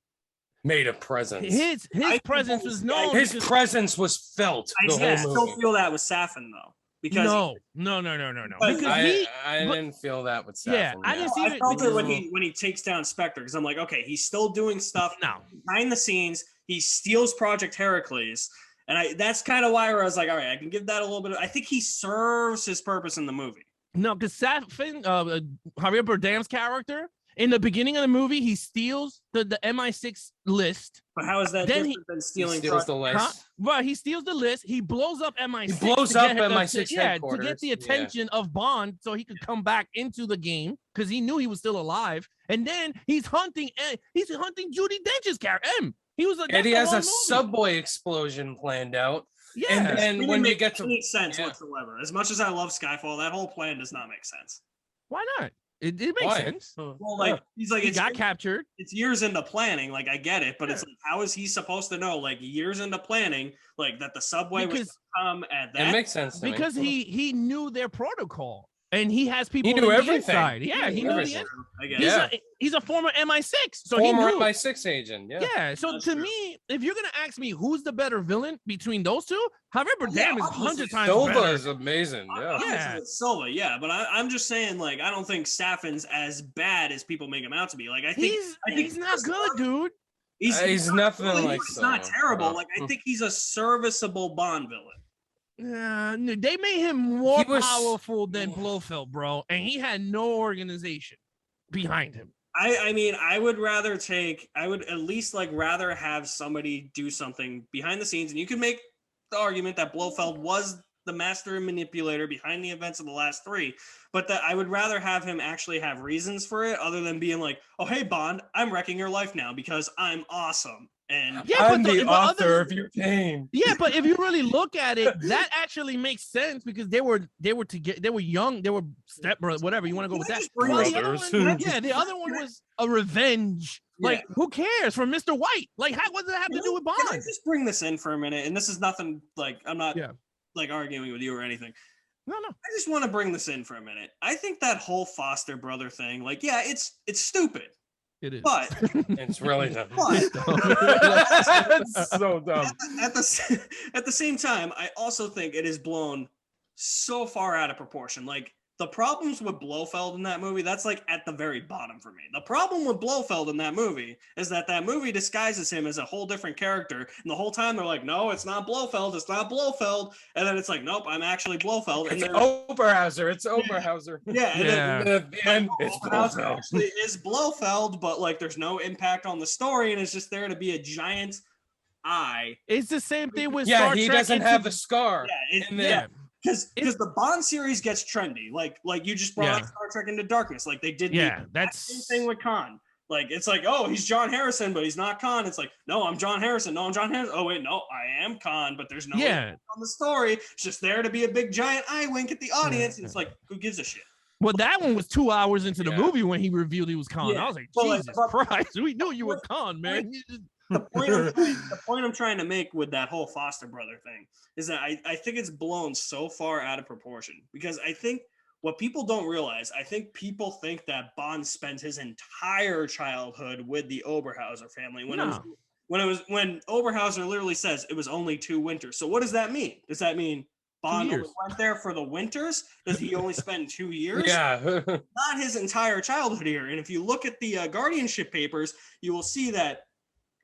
made a presence. His presence was known. His presence was felt. I still feel that with Safin though. Because no. Because I didn't feel that with Safin. Yeah, I didn't see it. I felt it when he takes down Spectre because I'm like, okay, he's still doing stuff behind the scenes. He steals Project Heracles, and that's kind of why I was like, all right, I can give that a little bit. I think he serves his purpose in the movie. No, because Safin, Javier Bardem's character. In the beginning of the movie, he steals the MI6 list. But how is that different than stealing? He steals the list. Right, he steals the list. He blows up MI6. He blows up MI6 headquarters. To get the attention of Bond, so he could come back into the game because he knew he was still alive. And then he's hunting Judi Dench's character. He was like, and he has a subway explosion planned out. Yeah, and when you get to make sense whatsoever. As much as I love Skyfall, that whole plan does not make sense. Why not? It makes sense. Well, like he's like, he got captured. It's years into planning. Like I get it, but it's like, how is he supposed to know? Like years into planning, like that the subway was come at that. It makes sense to because me. he knew their protocol. And he has people. He knew everything. Yeah, he knew the he's a former MI6, so former he knew. MI6 agent. Yeah. So that's to me, if you're gonna ask me who's the better villain between those two, Javier Bardem is 100 times Silva better. is amazing. Yeah, Silva. Yeah, but I'm just saying, like, I don't think Safin's as bad as people make him out to be. Like, I think he's not good, dude. He's nothing like. He's not terrible. Like, I think he's a serviceable Bond villain. They made him more powerful than Blofeld, bro, and he had no organization behind him. I mean, I would at least rather have somebody do something behind the scenes, and you could make the argument that Blofeld was the master and manipulator behind the events of the last three, but that I would rather have him actually have reasons for it other than being like, oh, hey, Bond, I'm wrecking your life now because I'm awesome. And I'm the author of your pain. Yeah, but if you really look at it, that actually makes sense because they were young, they were stepbrothers, whatever you want to go with that. The other one was a revenge. Like, who cares for Mr. White? Like, what does that have to do with Bond? Can I just bring this in for a minute? And this is nothing like I'm not like arguing with you or anything. No. I just want to bring this in for a minute. I think that whole foster brother thing, like, yeah, it's stupid. It is, but it's really dumb. It's so dumb. At the same time, I also think it is blown so far out of proportion. Like the problems with Blofeld in that movie, that's like at the very bottom for me. The problem with Blofeld in that movie is that movie disguises him as a whole different character, and the whole time they're like, "No, it's not Blofeld. It's not Blofeld," and then it's like, "Nope, I'm actually Blofeld." It's Oberhauser. It's Oberhauser. And at the end, it's Blofeld. Actually is Blofeld, but like, there's no impact on the story, and it's just there to be a giant eye. It's the same thing with Star he Trek doesn't have the scar. Because the Bond series gets trendy, like you just brought up Star Trek Into Darkness, like they did. That's same thing with Khan. Like it's like, oh, he's John Harrison, but he's not Khan. It's like, no, I'm John Harrison. No, I'm John Harrison. Oh wait, no, I am Khan, but there's no impact on the story. It's just there to be a big giant eye wink at the audience. And it's like, who gives a shit? Well, that one was 2 hours into the movie when he revealed he was Khan. I was like, Jesus Christ, we knew you were Khan, man. The point I'm trying to make with that whole foster brother thing is that I think it's blown so far out of proportion because I think what people don't realize, I think people think that Bond spent his entire childhood with the Oberhauser family when Oberhauser literally says it was only 2 winters. So what does that mean? Does that mean Bond only went there for the winters? Does he only spend 2 years? Yeah. Not his entire childhood here. And if you look at the guardianship papers, you will see that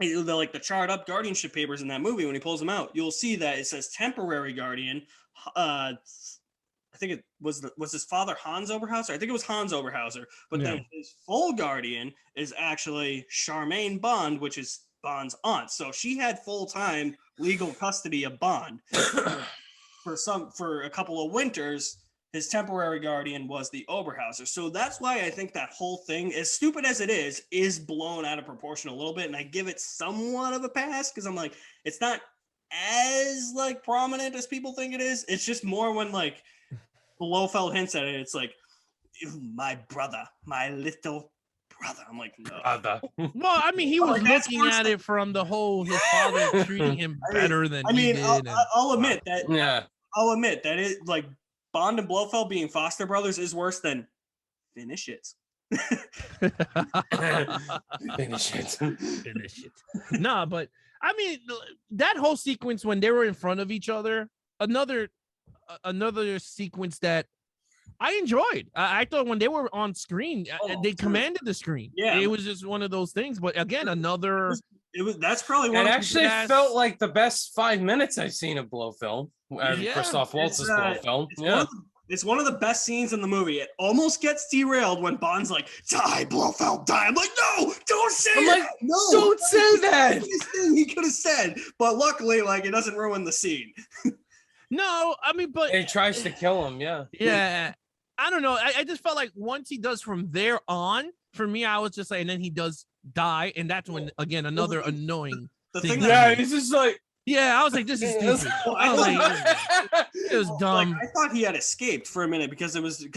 the charred up guardianship papers in that movie, when he pulls them out, you'll see that it says temporary guardian. I think it was his father Hans Oberhauser. I think it was Hans Oberhauser, but then his full guardian is actually Charmaine Bond, which is Bond's aunt. So she had full-time legal custody of Bond. For a couple of winters, his temporary guardian was the Oberhauser. So that's why I think that whole thing, as stupid as it is blown out of proportion a little bit, and I give it somewhat of a pass because I'm like, it's not as like prominent as people think it is. It's just more when like Blofeld hints at it. It's like, my brother, my little brother. I'm like, no. Brother. Well, I mean, he was looking at it from the whole his father treating him better than he did. I'll admit that. Yeah, I'll admit that it like Bond and Blofeld being foster brothers is worse than finish it. Finish it. No, but I mean that whole sequence when they were in front of each other, another sequence that I enjoyed. I thought when they were on screen, they commanded the screen. Yeah, it was just one of those things. But again, that's probably one. It actually felt like the best 5 minutes I've seen of Blofeld. Christoph Waltz's Blofeld. It's one of the best scenes in the movie. It almost gets derailed when Bond's like, "Die, Blofeld, die." I'm like, "No, don't say that. No, don't say that." He could have said, but luckily, like, it doesn't ruin the scene. No, I mean, but it tries to kill him. Yeah. I don't know. I just felt like once he does from there on, for me, I was just like, and then he does die, and that's when again another annoning thing. He's just like. Yeah, I was like, this is stupid. It was dumb. Like, I thought he had escaped for a minute because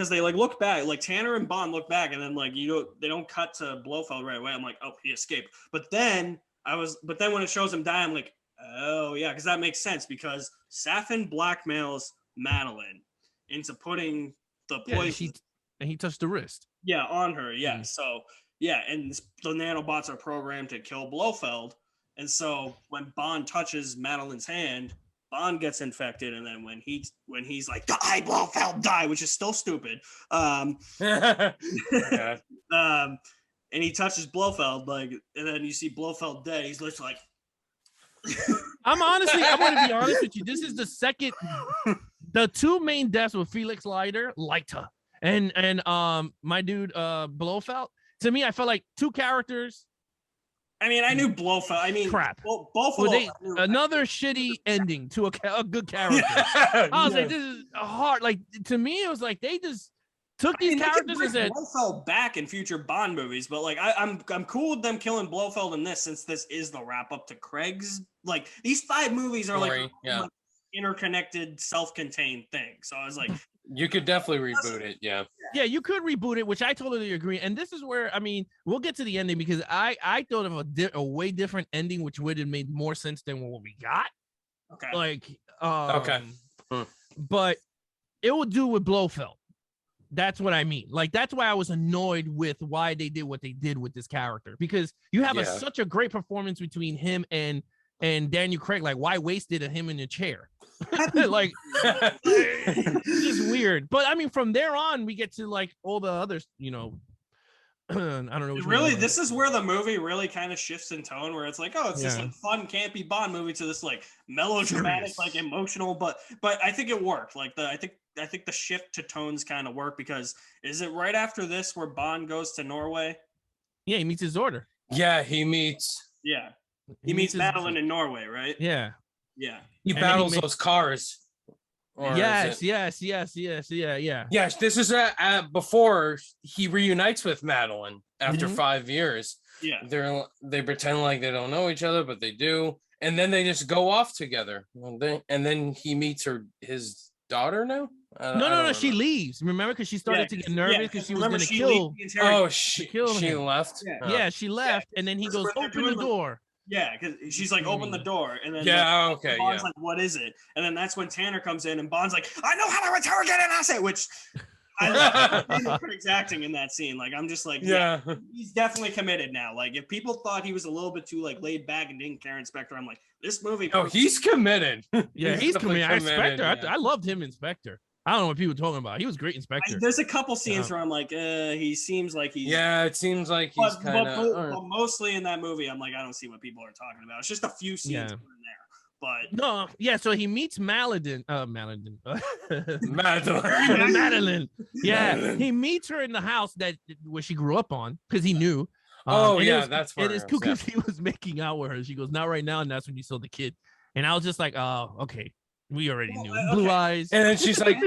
they like look back, like Tanner and Bond look back, and then like they don't cut to Blofeld right away. I'm like, oh, he escaped. But then when it shows him die, I'm like, oh yeah, because that makes sense because Safin blackmails Madeline into putting the poison. And he touched the wrist. Yeah, on her. Yeah. Mm-hmm. So yeah, and the nanobots are programmed to kill Blofeld. And so when Bond touches Madeline's hand, Bond gets infected, and then when he's like, "Die, Blofeld, die," which is still stupid. And he touches Blofeld, like, and then you see Blofeld dead. He's literally like, I'm going to be honest with you. This is the two main deaths with Felix Leiter, and my dude Blofeld. To me, I felt like two characters. I mean, I knew Blofeld. I mean, crap. Both of them. Another shitty ending to a good character. I was like, this is hard. Like, to me, it was like they just took these characters and said Blofeld back in future Bond movies. But like, I'm cool with them killing Blofeld in this, since this is the wrap up to Craig's. Like, these 5 movies are like interconnected, self-contained thing. So I was like, you could definitely reboot it. Yeah, you could reboot it, which I totally agree. And this is where, I mean, we'll get to the ending because I thought of a way different ending, which would have made more sense than what we got. Okay. Like, but it will do with Blofeld. That's what I mean. Like, that's why I was annoyed with why they did what they did with this character, because you have such a great performance between him and Daniel Craig. Like, why wasted him in the chair? Like, it's just weird. But I mean, from there on, we get to like all the others, I don't know. Really, this is where the movie really kind of shifts in tone, where it's like, oh, it's this like fun, campy Bond movie to this like melodramatic, like emotional, but I think it worked. Like I think the shift to tones kind of worked, because is it right after this where Bond goes to Norway? Yeah, he meets his daughter. Yeah, he meets. Yeah, he meets Madeline in Norway, right? Yeah. Yeah. He battles those cars. Yes. Yeah. Yes, this is before he reunites with Madeline after 5 years. Yeah. They pretend like they don't know each other, but they do. And then they just go off together. And then he meets his daughter now? No. She leaves. Remember, because she started to get nervous because she was going to kill. She left. Yeah, she left, and then he goes, "Open the door." Yeah, because she's like, "Open the door," and then Bond's like, "What is it?" And then that's when Tanner comes in, and Bond's like, "I know how to interrogate an asset," which I love Craig's acting in that scene. Like, I'm just like, yeah, he's definitely committed now. Like, if people thought he was a little bit too like laid back and didn't care in Spectre, I'm like, this movie. Oh, he's committed. Yeah, he's committed. Spectre. I loved him in Spectre. I don't know what people are talking about. He was great Inspector. There's a couple scenes where I'm like, he seems like he's. Yeah, it seems like he's kind of. But mostly in that movie, I'm like, I don't see what people are talking about. It's just a few scenes here and there. But no, yeah. So he meets Madeline. Madeline. Madeline. Yeah, Madeline. He meets her in the house where she grew up on because he knew. That's where it is cool because he was making out with her. She goes, "Not right now," and that's when you saw the kid. And I was just like, "Oh, okay, we already knew." Blue eyes. And then she's like,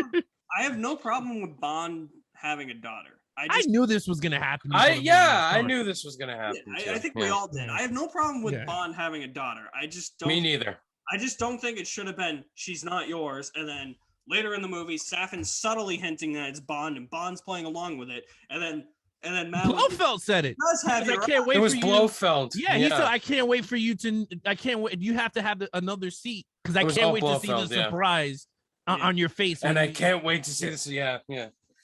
"I have no problem with Bond having a daughter. I knew this was gonna happen. I knew this was gonna happen. I think we all did. I have no problem with Bond having a daughter. I just don't. Me neither. I just don't think it should have been, she's not yours. And then later in the movie, Safin's subtly hinting that it's Bond and Bond's playing along with it. And then Madeline Blofeld said it. I can't wait. It was Blofeld. Yeah, he said, I can't wait for you to, I can't wait. You have to have another seat because I can't wait to see the surprise on your face. And I can't wait to see this. Yeah.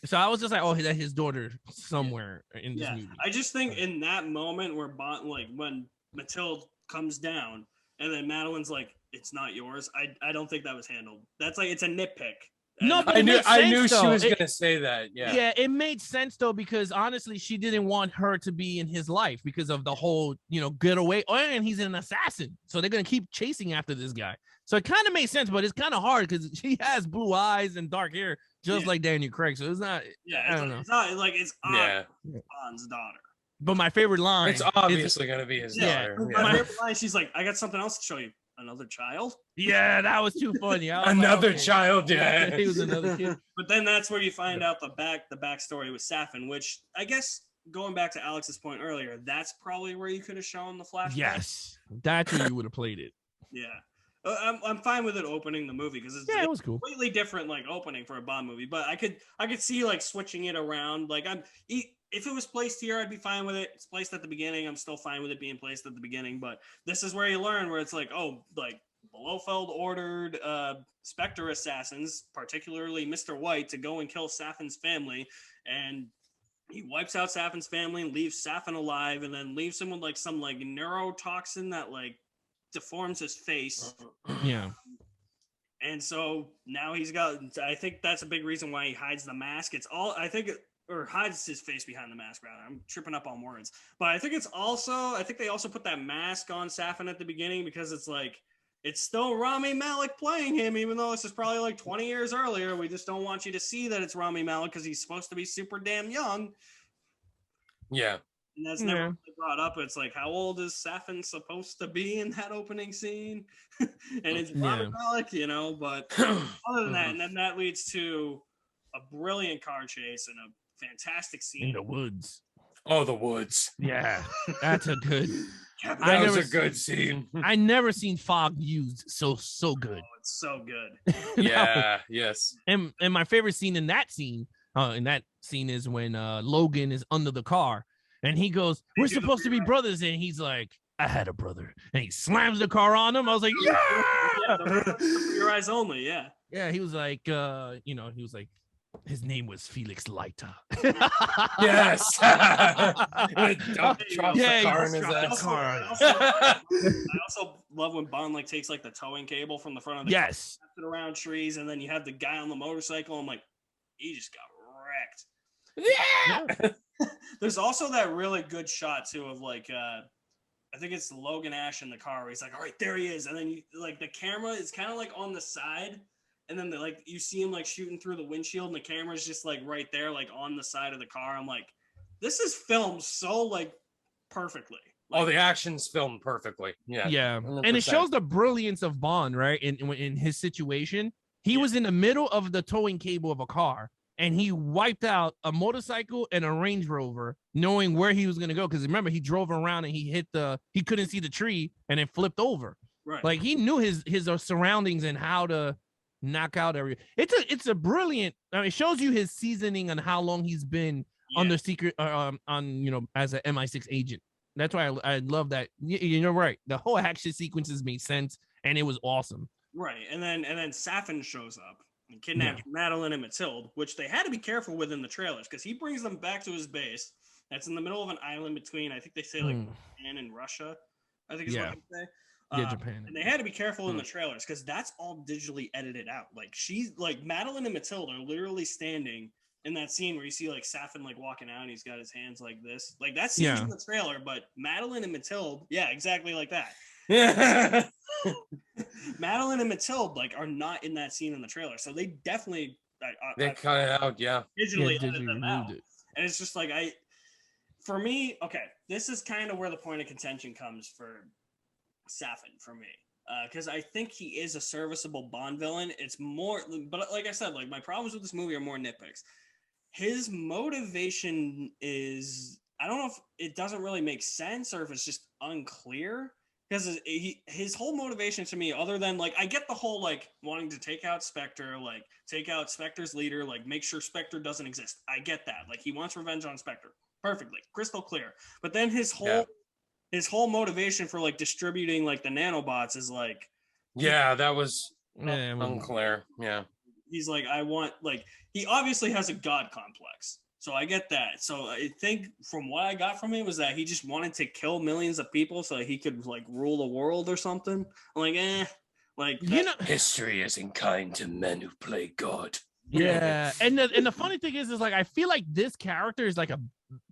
So I was just like, oh, that's his daughter somewhere in this movie. I just think in that moment where Bond, like when Mathilde comes down and then Madeline's like, it's not yours. I don't think that was handled. That's like, it's a nitpick. No, but I knew she was gonna say that. Yeah, it made sense though, because honestly, she didn't want her to be in his life because of the whole, getaway. Oh, and he's an assassin, so they're gonna keep chasing after this guy. So it kind of made sense, but it's kind of hard because she has blue eyes and dark hair, just like Daniel Craig. So it's not. I don't know. It's not like it's Bond's daughter. But my favorite line. It's obviously gonna be his daughter. My favorite line. She's like, "I got something else to show you." Another child? Yeah, that was too funny. Another child, yeah. He was another kid. But then that's where you find out the backstory with Safin, which I guess going back to Alex's point earlier, that's probably where you could have shown the flashback. Yes, that's where you would have played it. Yeah, I'm fine with it opening the movie because it's it was cool. Completely different like opening for a Bond movie. But I could see like switching it around. Like if it was placed here, I'd be fine with it. It's placed at the beginning. I'm still fine with it being placed at the beginning. But this is where you learn where it's like, oh, like Blofeld ordered Spectre assassins, particularly Mr. White, to go and kill Safin's family. And he wipes out Safin's family and leaves Safin alive and then leaves him with like some like neurotoxin that like deforms his face. Yeah. And so now he's got, I think that's a big reason why he hides the mask. It's all, or hides his face behind the mask, rather. I'm tripping up on words. But I think they also put that mask on Safin at the beginning because it's like, it's still Rami Malek playing him, even though this is probably like 20 years earlier. We just don't want you to see that it's Rami Malek because he's supposed to be super damn young. Yeah. And that's never really brought up. It's like, how old is Safin supposed to be in that opening scene? And it's Rami Malek, but other than that, and then that leads to a brilliant car chase and a fantastic scene in the woods. Oh, the woods. Yeah, that's a good. That was a good scene. I never seen fog used so good. Oh, it's so good. Yeah. Yes. And my favorite scene in that scene is when Logan is under the car and he goes, "We're supposed to be brothers," and he's like, "I had a brother," and he slams the car on him. I was like, "Yeah!" Your eyes only, yeah. Yeah, he was like, his name was Felix Leiter. Yes. I also love when Bond like takes like the towing cable from the front of the car, wraps it around trees, and then you have the guy on the motorcycle. I'm like, he just got wrecked. Yeah. There's also that really good shot too of like I think it's Logan Ash in the car where he's like, all right, there he is, and then like the camera is kind of like on the side. And then like you see him like shooting through the windshield and the camera's just like right there, like on the side of the car. I'm like, this is filmed so like perfectly. Like, the action's filmed perfectly. Yeah. Yeah. 100%. And it shows the brilliance of Bond, right? In his situation, he was in the middle of the towing cable of a car and he wiped out a motorcycle and a Range Rover knowing where he was going to go. Cause remember he drove around and he couldn't see the tree and it flipped over. Right. Like he knew his surroundings and how to knock out every. It's a brilliant. I mean, it shows you his seasoning on how long he's been under secret as an MI6 agent. That's why I love that. You're right. The whole action sequences made sense and it was awesome. Right, and then Safin shows up and kidnaps Madeline and Mathilde, which they had to be careful with in the trailers because he brings them back to his base. That's in the middle of an island between, I think they say like Japan and Russia. I think is what they say. Japan. And they had to be careful in the trailers because that's all digitally edited out. Like she's like Madeline and Matilda are literally standing in that scene where you see like Safin like walking out and he's got his hands like this. Like that scene's in the trailer, but Madeline and Matilda, yeah, exactly like that. Yeah. Madeline and Matilda like are not in that scene in the trailer, so they definitely they cut it out, digitally edited them out. And it's just like for me, okay, this is kind of where the point of contention comes for Safin for me, because I think he is a serviceable Bond villain. It's more, but like I said, like my problems with this movie are more nitpicks. His motivation is, I don't know if it doesn't really make sense or if it's just unclear, because his whole motivation to me, other than like, I get the whole like wanting to take out Spectre, like take out Spectre's leader, like make sure Spectre doesn't exist. I get that. Like he wants revenge on Spectre. Perfectly. Crystal clear. But then his whole motivation for like distributing like the nanobots is like, that was unclear. Yeah. He's like, I want, like, he obviously has a god complex. So I get that. So I think from what I got from him was that he just wanted to kill millions of people so he could like rule the world or something. I'm like, like, you know, history isn't kind to men who play God. Yeah. And the funny thing is like, I feel like this character is like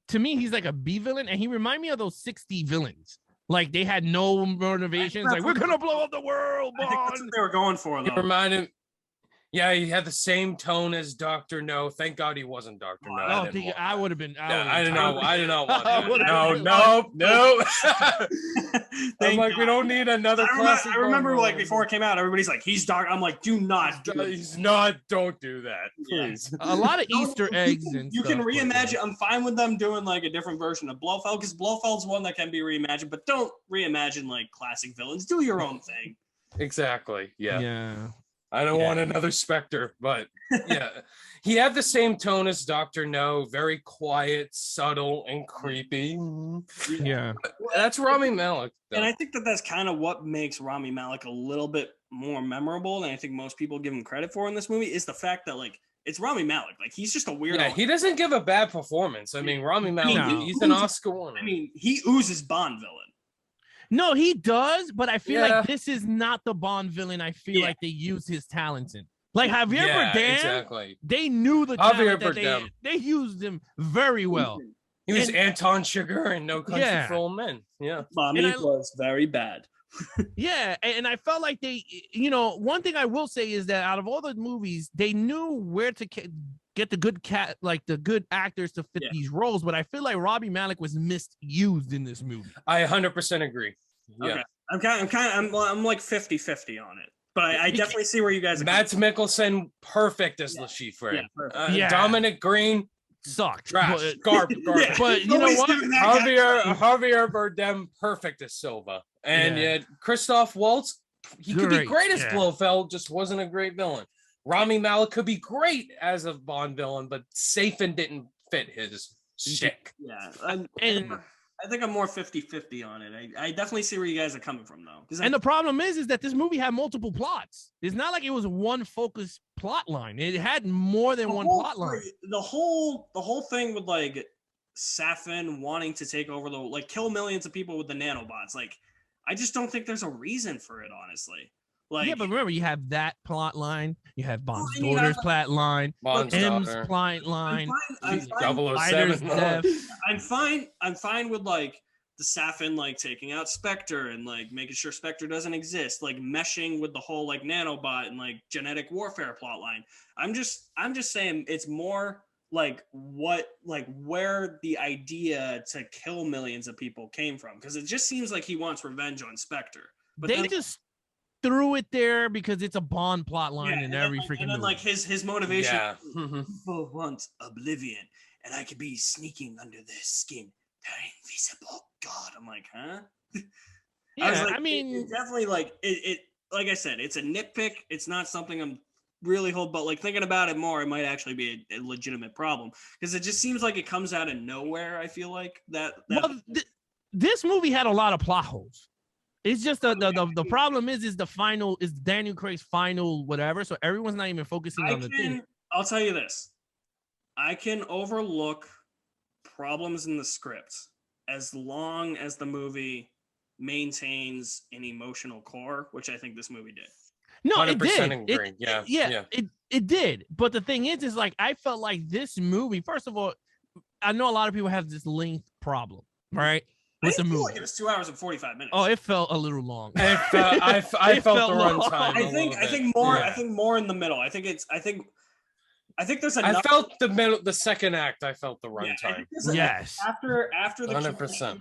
to me, he's like a B villain, and he reminded me of those 60 villains. Like they had no motivations. Like we're gonna blow up the world. I think that's what they were going for, though. He reminded, he had the same tone as Dr. No. Thank God he wasn't Dr. No. I would have been. I did not want that. No. I'm like, we don't need another classic. I remember like before it came out, everybody's like, he's dark. I'm like, do not. He's not. Don't do that, please. A lot of Easter eggs and you can reimagine. I'm fine with them doing like a different version of Blofeld, because Blofeld's one that can be reimagined, but don't reimagine like classic villains. Do your own thing. Exactly. Yeah. I don't want another Spectre, but he had the same tone as Dr. No, very quiet, subtle, and creepy. Yeah. That's Rami Malek. And I think that's kind of what makes Rami Malek a little bit more memorable than I think most people give him credit for in this movie, is the fact that like it's Rami Malek. Like he's just a weirdo. Yeah, he doesn't give a bad performance. I mean, Rami Malek, he's an Oscar winner. I mean, he oozes Bond villain. No, he does, but I feel like this is not the Bond villain I feel like they use his talents in. Like Javier Bardem, they knew the talent that they used him very well. He was Anton Chigurh in No Country for Old Men. Yeah. Mommy was very bad. And I felt like they, one thing I will say is that out of all the movies, they knew where to get the good actors to fit these roles, but I feel like Rami Malek was misused in this movie. I 100% agree. Yeah. Okay. I'm like 50-50 on it. But I definitely see where you guys are. Mads Mikkelsen, perfect as Le Chiffre. Dominic Green sucked. Trash. Garbage. But you know what? Javier Bardem, perfect as Silva. And yet Christoph Waltz, he could be great as Blofeld, just wasn't a great villain. Rami Malek could be great as a Bond villain, but Safin didn't fit his shtick. Yeah. I think I'm more 50-50 on it. I definitely see where you guys are coming from, though. And the problem is that this movie had multiple plots. It's not like it was one focused plot line. It had more than one plot line. The whole thing with like Safin wanting to take over kill millions of people with the nanobots. Like, I just don't think there's a reason for it, honestly. Like, but remember, you have that plot line. You have Bond's daughter's plot line. M's plot line. I'm fine with like the Safin like taking out Spectre and like making sure Spectre doesn't exist, like meshing with the whole like nanobot and like genetic warfare plot line. I'm just saying it's more like where the idea to kill millions of people came from, because it just seems like he wants revenge on Spectre. But they just threw it there because it's a Bond plot line in every freaking and then movie. Like his motivation, people want oblivion, and I could be sneaking under their skin. They're invisible. God, I'm like, huh? I mean, it's definitely like it. Like I said, it's a nitpick. It's not something I'm really but like thinking about it more, it might actually be a legitimate problem, because it just seems like it comes out of nowhere. I feel like that. This movie had a lot of plot holes. It's just the problem is the final is Daniel Craig's final whatever. So everyone's not even focusing on the thing. I'll tell you this. I can overlook problems in the script as long as the movie maintains an emotional core, which I think this movie did. No, it did. Agree. It did. But the thing is like I felt like this movie. First of all, I know a lot of people have this length problem, right? With the movie, like it was 2 hours and 45 minutes. Oh, it felt a little long. I felt the runtime. I think more in the middle. I think there's enough. I felt the second act. I felt the runtime. Yes. After the 100%.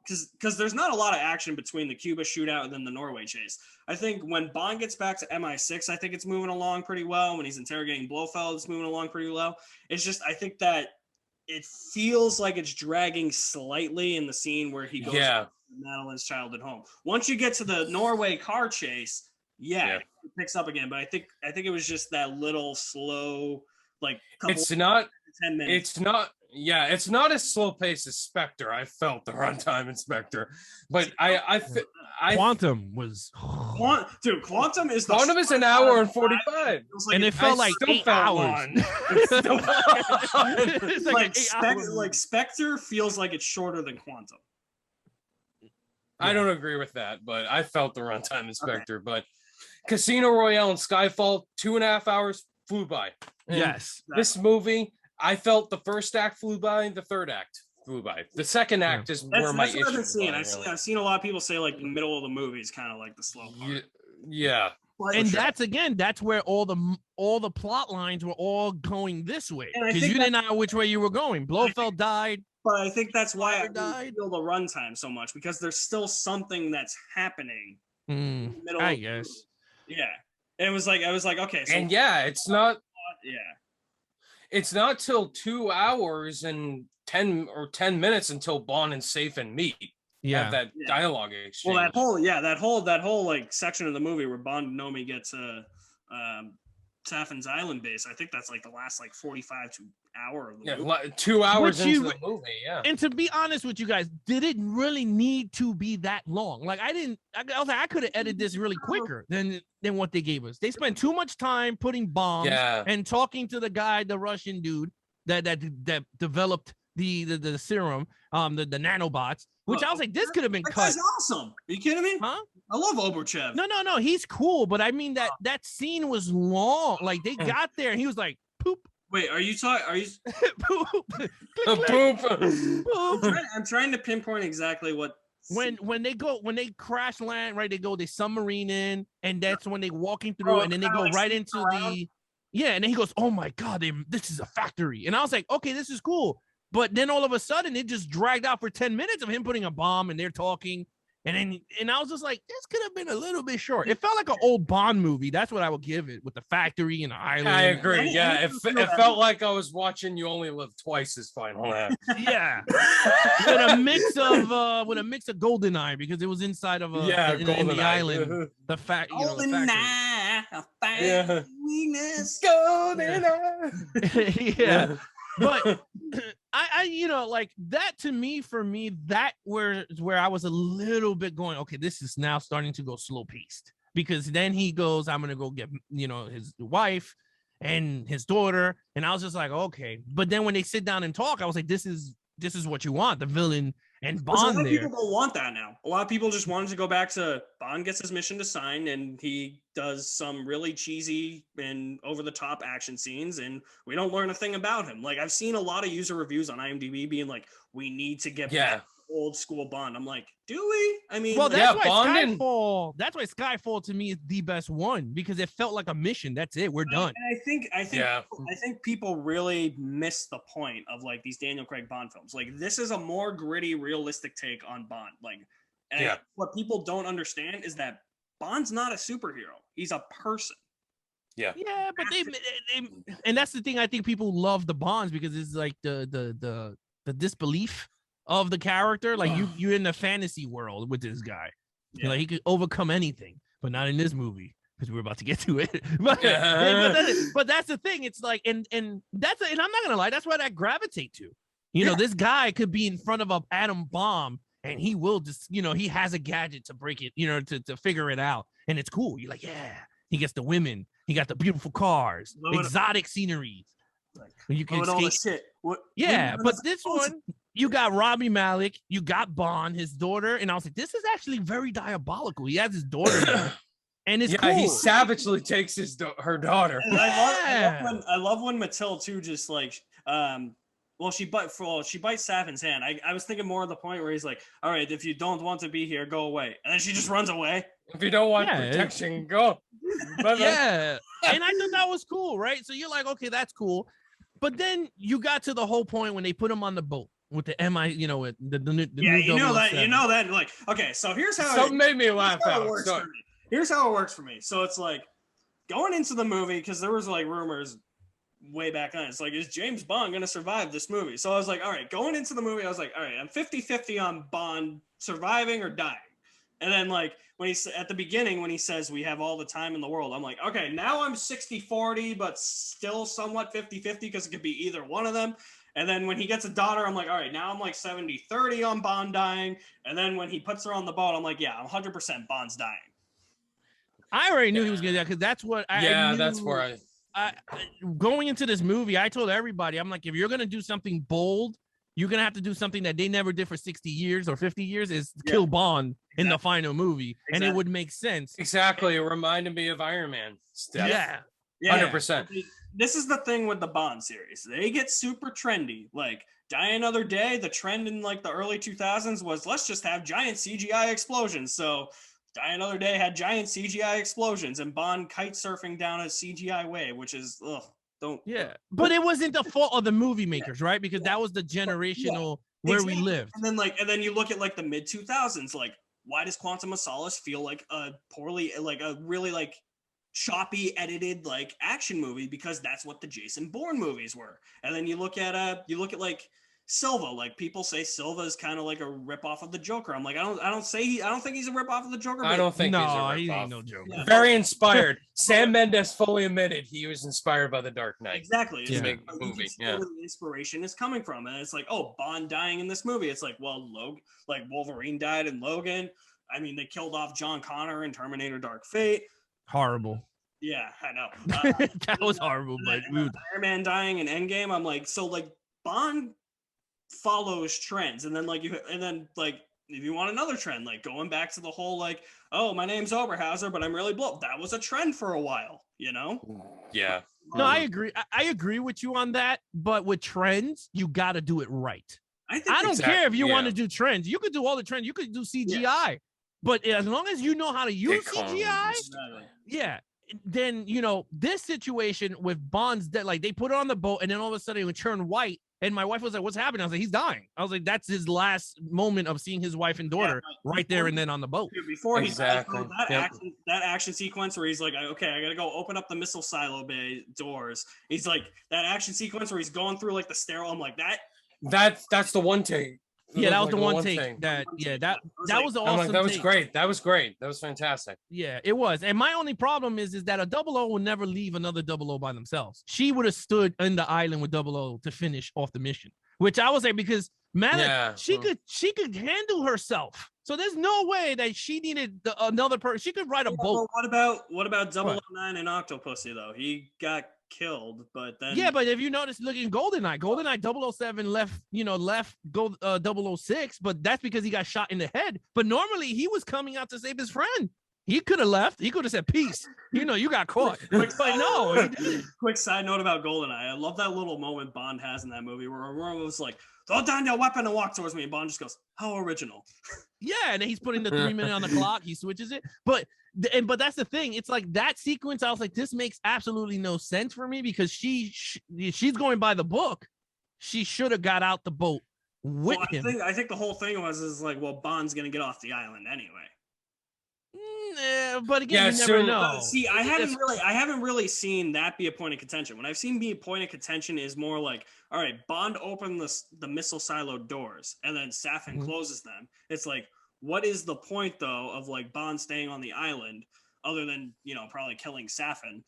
because there's not a lot of action between the Cuba shootout and then the Norway chase. I think when Bond gets back to MI6, I think it's moving along pretty well. When he's interrogating Blofeld, it's moving along pretty well. It's just I think that it feels like it's dragging slightly in the scene where he goes to Madeline's childhood home. Once you get to the Norway car chase, it picks up again. But I think it was just that little slow, like it's not 10 minutes. It's not as slow paced as Spectre. I felt the runtime in Spectre, but Quantum was Quantum is an hour and 45, and it felt like 8 hours. It's like Spectre feels like it's shorter than Quantum. I don't agree with that, but I felt the runtime in Spectre. But Casino Royale and Skyfall, 2.5 hours flew by. And yes, this movie, I felt the first act flew by, the third act flew by. The second act is where my issue is. I've seen a lot of people say like the middle of the movie is kind of like the slow part. Yeah. And that's where all the plot lines were all going this way, because you didn't know which way you were going. Blofeld died. But I think that's why I feel the runtime so much, because there's still something that's happening. In the middle I guess. Yeah. And I was like, okay. So and it's not. Yeah. It's not till 2 hours and 10 minutes until Bond and Safin meet. Have that dialogue exchange. Well, that whole like section of the movie where Bond and Nomi get to Safin's island base. I think that's like the last like 45 to hour of the movie. 2 hours into the movie. Yeah. And to be honest with you guys, did it really need to be that long? Like I was like, I could have edited this really quicker than what they gave us. They spent too much time putting bombs and talking to the guy, the Russian dude that developed the serum, the nanobots, which I was like, this could have been cut. That's awesome. Are you kidding me? Huh? I love Oberchev. No, he's cool, but I mean that scene was long. Like they got there and he was like, poop. Wait, are you poop? Poop. I'm trying to pinpoint exactly what. When they crash land, right? They submarine in, and that's when they walking through, and then they go right into and then he goes, oh my god, this is a factory, and I was like, okay, this is cool. But then all of a sudden, it just dragged out for 10 minutes of him putting a bomb and they're talking. And I was just like, this could have been a little bit short. It felt like an old Bond movie. That's what I would give it, with the factory and the island. I agree. Yeah, it felt like I was watching You Only Live Twice's final act. Yeah, with a mix of GoldenEye, because it was inside of in the island. The fact, GoldenEye, weakness, GoldenEye. Yeah. But I like that, to me, for me, that where I was a little bit going, okay, this is now starting to go slow paced, because then he goes, I'm gonna go get his wife and his daughter, and I was just like, okay. But then when they sit down and talk, I was like, this is what you want, the villain and Bond. A lot of people don't want that now. A lot of people just wanted to go back to Bond gets his mission to sign, and he does some really cheesy and over-the-top action scenes, and we don't learn a thing about him. Like, I've seen a lot of user reviews on IMDb being like, we need to get back to old school Bond. I'm like, do we? I mean, well, that's why Skyfall. That's why Skyfall to me is the best one, because it felt like a mission. That's it. We're done. And I think people really miss the point of like these Daniel Craig Bond films. Like, this is a more gritty, realistic take on Bond. Like, what people don't understand is that Bond's not a superhero. He's a person. Yeah, but they and that's the thing. I think people love the Bonds because it's like the disbelief of the character. Like you're in the fantasy world with this guy. Yeah. Like he could overcome anything, but not in this movie, because we're about to get to it. But that's the thing. It's like, and I'm not gonna lie, that's what I gravitate to. This guy could be in front of an atom bomb, and he will just, he has a gadget to break it, to figure it out, and it's cool. You're like, yeah, he gets the women, he got the beautiful cars, exotic sceneries. Like, you can all the shit. But this one, you got Rami Malek, you got Bond, his daughter, and I was like, this is actually very diabolical. He has his daughter now, and it's cool. He savagely takes her daughter. I love when Matilda too, just like she bites Safin's hand. I was thinking more of the point where he's like, all right, if you don't want to be here, go away, and then she just runs away. If you don't want protection, go. Yeah, and I thought that was cool, right? So you're like, okay, that's cool, but then you got to the whole point when they put him on the boat with the with the new you know that like, okay, so here's how something made me laugh out. Here's how it works for me. So it's like going into the movie, because there was like rumors way back then. It's like, is James Bond going to survive this movie? So I was like, all right, going into the movie, I was like, all right, I'm 50-50 on Bond surviving or dying. And then like when he's at the beginning, when he says we have all the time in the world, I'm like, okay, now I'm 60-40, but still somewhat 50-50 because it could be either one of them. And then when he gets a daughter, I'm like, all right, now I'm like 70-30 on Bond dying. And then when he puts her on the boat, I'm like, yeah, I'm 100% Bond's dying. I already knew he was going to die because that's what I knew. That's where going into this movie, I told everybody, I'm like, if you're going to do something bold, you're going to have to do something that they never did for 60 years or 50 years is kill Bond in the final movie. And it would make sense. Exactly. It reminded me of Iron Man stuff. Yeah. 100%. This is the thing with the Bond series. They get super trendy. Like Die Another Day, the trend in like the early 2000s was let's just have giant CGI explosions. So Die Another Day had giant CGI explosions and Bond kite surfing down a CGI wave, which is but it wasn't the fault of the movie makers, right? Because that was the generational where we lived. And then you look at like the mid 2000s, like why does Quantum of Solace feel like a really like choppy edited like action movie? Because that's what the Jason Bourne movies were. And then you look at like Silva, like people say Silva is kind of like a ripoff of the Joker. I'm like, I don't think he's a ripoff of the Joker. I don't think he ain't no Joker. Yeah. Very inspired. Sam Mendes fully admitted he was inspired by The Dark Knight. Exactly. To make the movie. Where the inspiration is coming from. And it's like, oh, Bond dying in this movie. It's like, well, Wolverine died in Logan. I mean, they killed off John Connor in Terminator Dark Fate. Horrible. Yeah, I know. That was horrible. But Iron Man dying in Endgame. I'm like, so like Bond follows trends, and then if you want another trend, like going back to the whole like, oh, my name's Oberhauser, but I'm really blow. That was a trend for a while, Yeah. No, I agree. I agree with you on that. But with trends, you got to do it right. I don't care if you want to do trends. You could do all the trends. You could do CGI, but as long as you know how to use CGI, then this situation with Bond's dead. Like they put it on the boat, and then all of a sudden it would turn white. And my wife was like, what's happening? I was like, he's dying. I was like, that's his last moment of seeing his wife and daughter right there and then on the boat. Before he died, that action sequence where he's like, okay, I got to go open up the missile silo bay doors. He's like, that action sequence where he's going through like the stairwell. I'm like, that's the one take. Yeah, that was the one take. That was awesome. Like, that was great. That was great. That was fantastic. Yeah, it was. And my only problem is that a 00 would never leave another 00 by themselves. She would have stood in the island with 00 to finish off the mission, which I would say because Madeline, she could handle herself. So there's no way that she needed another person. She could ride a boat. Well, what about 009 and Octopussy though? He got killed, but then but if you notice, look in GoldenEye 007 left 006, but that's because he got shot in the head. But normally he was coming out to save his friend. He could have left. He could have said peace. You got caught. But no. Quick side note about GoldenEye. I love that little moment Bond has in that movie where Aurora was like, throw down your weapon and walk towards me. And Bond just goes, how original. Yeah, and then he's putting the 3 minute on the clock. He switches it. But that's the thing. It's like that sequence. I was like, this makes absolutely no sense for me because she's going by the book. She should have got out the boat with him. I think the whole thing is like, well, Bond's gonna get off the island anyway. But again, you never know. See, I haven't really seen that be a point of contention. When I've seen be a point of contention is more like, all right, Bond opened the missile silo doors and then Safin closes them. It's like, what is the point though of like Bond staying on the island other than probably killing Safin?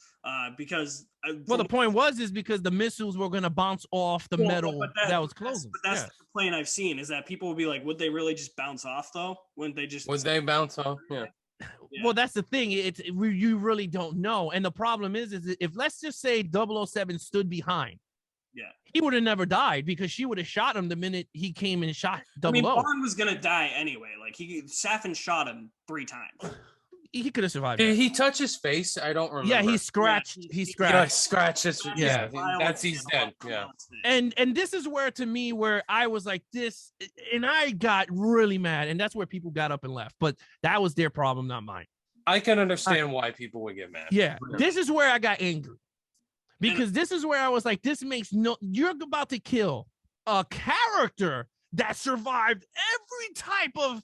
Because the point is because the missiles were going to bounce off the metal that was closing. But that's the complaint I've seen is that people would be like, would they really just bounce off though? Wouldn't they just? Would they bounce off? Yeah. Well, that's the thing. You really don't know. And the problem is if let's just say 007 stood behind, he would have never died because she would have shot him the minute he came and shot Double I mean, O. Bond was gonna die anyway. Like Safin shot him 3 times. He could have survived. Did he touch his face? I don't remember. Yeah, he scratched. Yeah, he scratched. Yeah, scratches. Yeah, Violence, he's dead. Yeah. And this is where, to me, where I was like this, and I got really mad, and that's where people got up and left. But that was their problem, not mine. I can understand why people would get mad. Yeah, this is where I got angry, because this is where I was like, this makes no. You're about to kill a character that survived every type of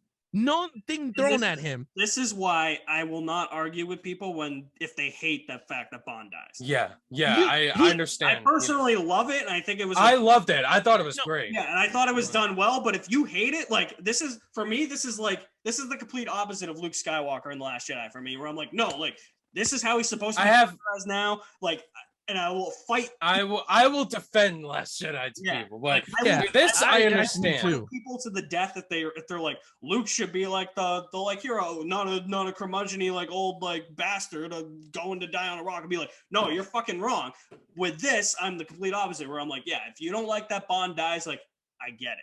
thing thrown at him. This is why I will not argue with people if they hate the fact that Bond dies. Yeah, I understand. I personally love it, and I think it was. I loved it. I thought it was great. Yeah, and I thought it was done well. But if you hate it, like this is the complete opposite of Luke Skywalker in The Last Jedi for me, where I'm like, no, like this is how he's supposed to be now. Like, and I will fight. I will defend Last Jedi to people, but I understand people to the death if they're like Luke should be like the like hero, not a curmudgeon like old like bastard going to die on a rock and be like, no, you're fucking wrong. With this, I'm the complete opposite, where I'm like, yeah, if you don't like that Bond dies, like I get it.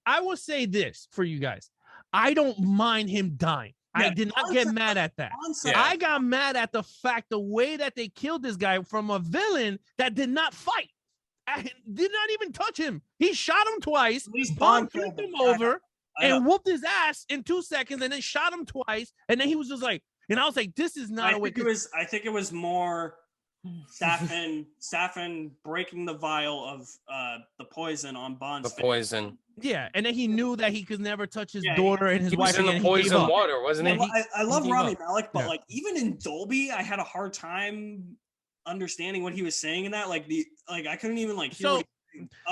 I will say this for you guys: I don't mind him dying. Yeah, I did not get mad at that. I got mad at the way that they killed this guy from a villain that did not fight. I did not even touch him. He shot him twice. Bond flipped him over and whooped his ass in 2 seconds, and then shot him twice. And then he was just like, and I was like, this is not a way. I think it was more Safin breaking the vial of the poison on Bond's face. Poison. Yeah, and then he knew that he could never touch his daughter and his wife. He was in the poison water, wasn't he? I love Rami Malek, but like even in Dolby, I had a hard time understanding what he was saying in that. Like I couldn't even like hear.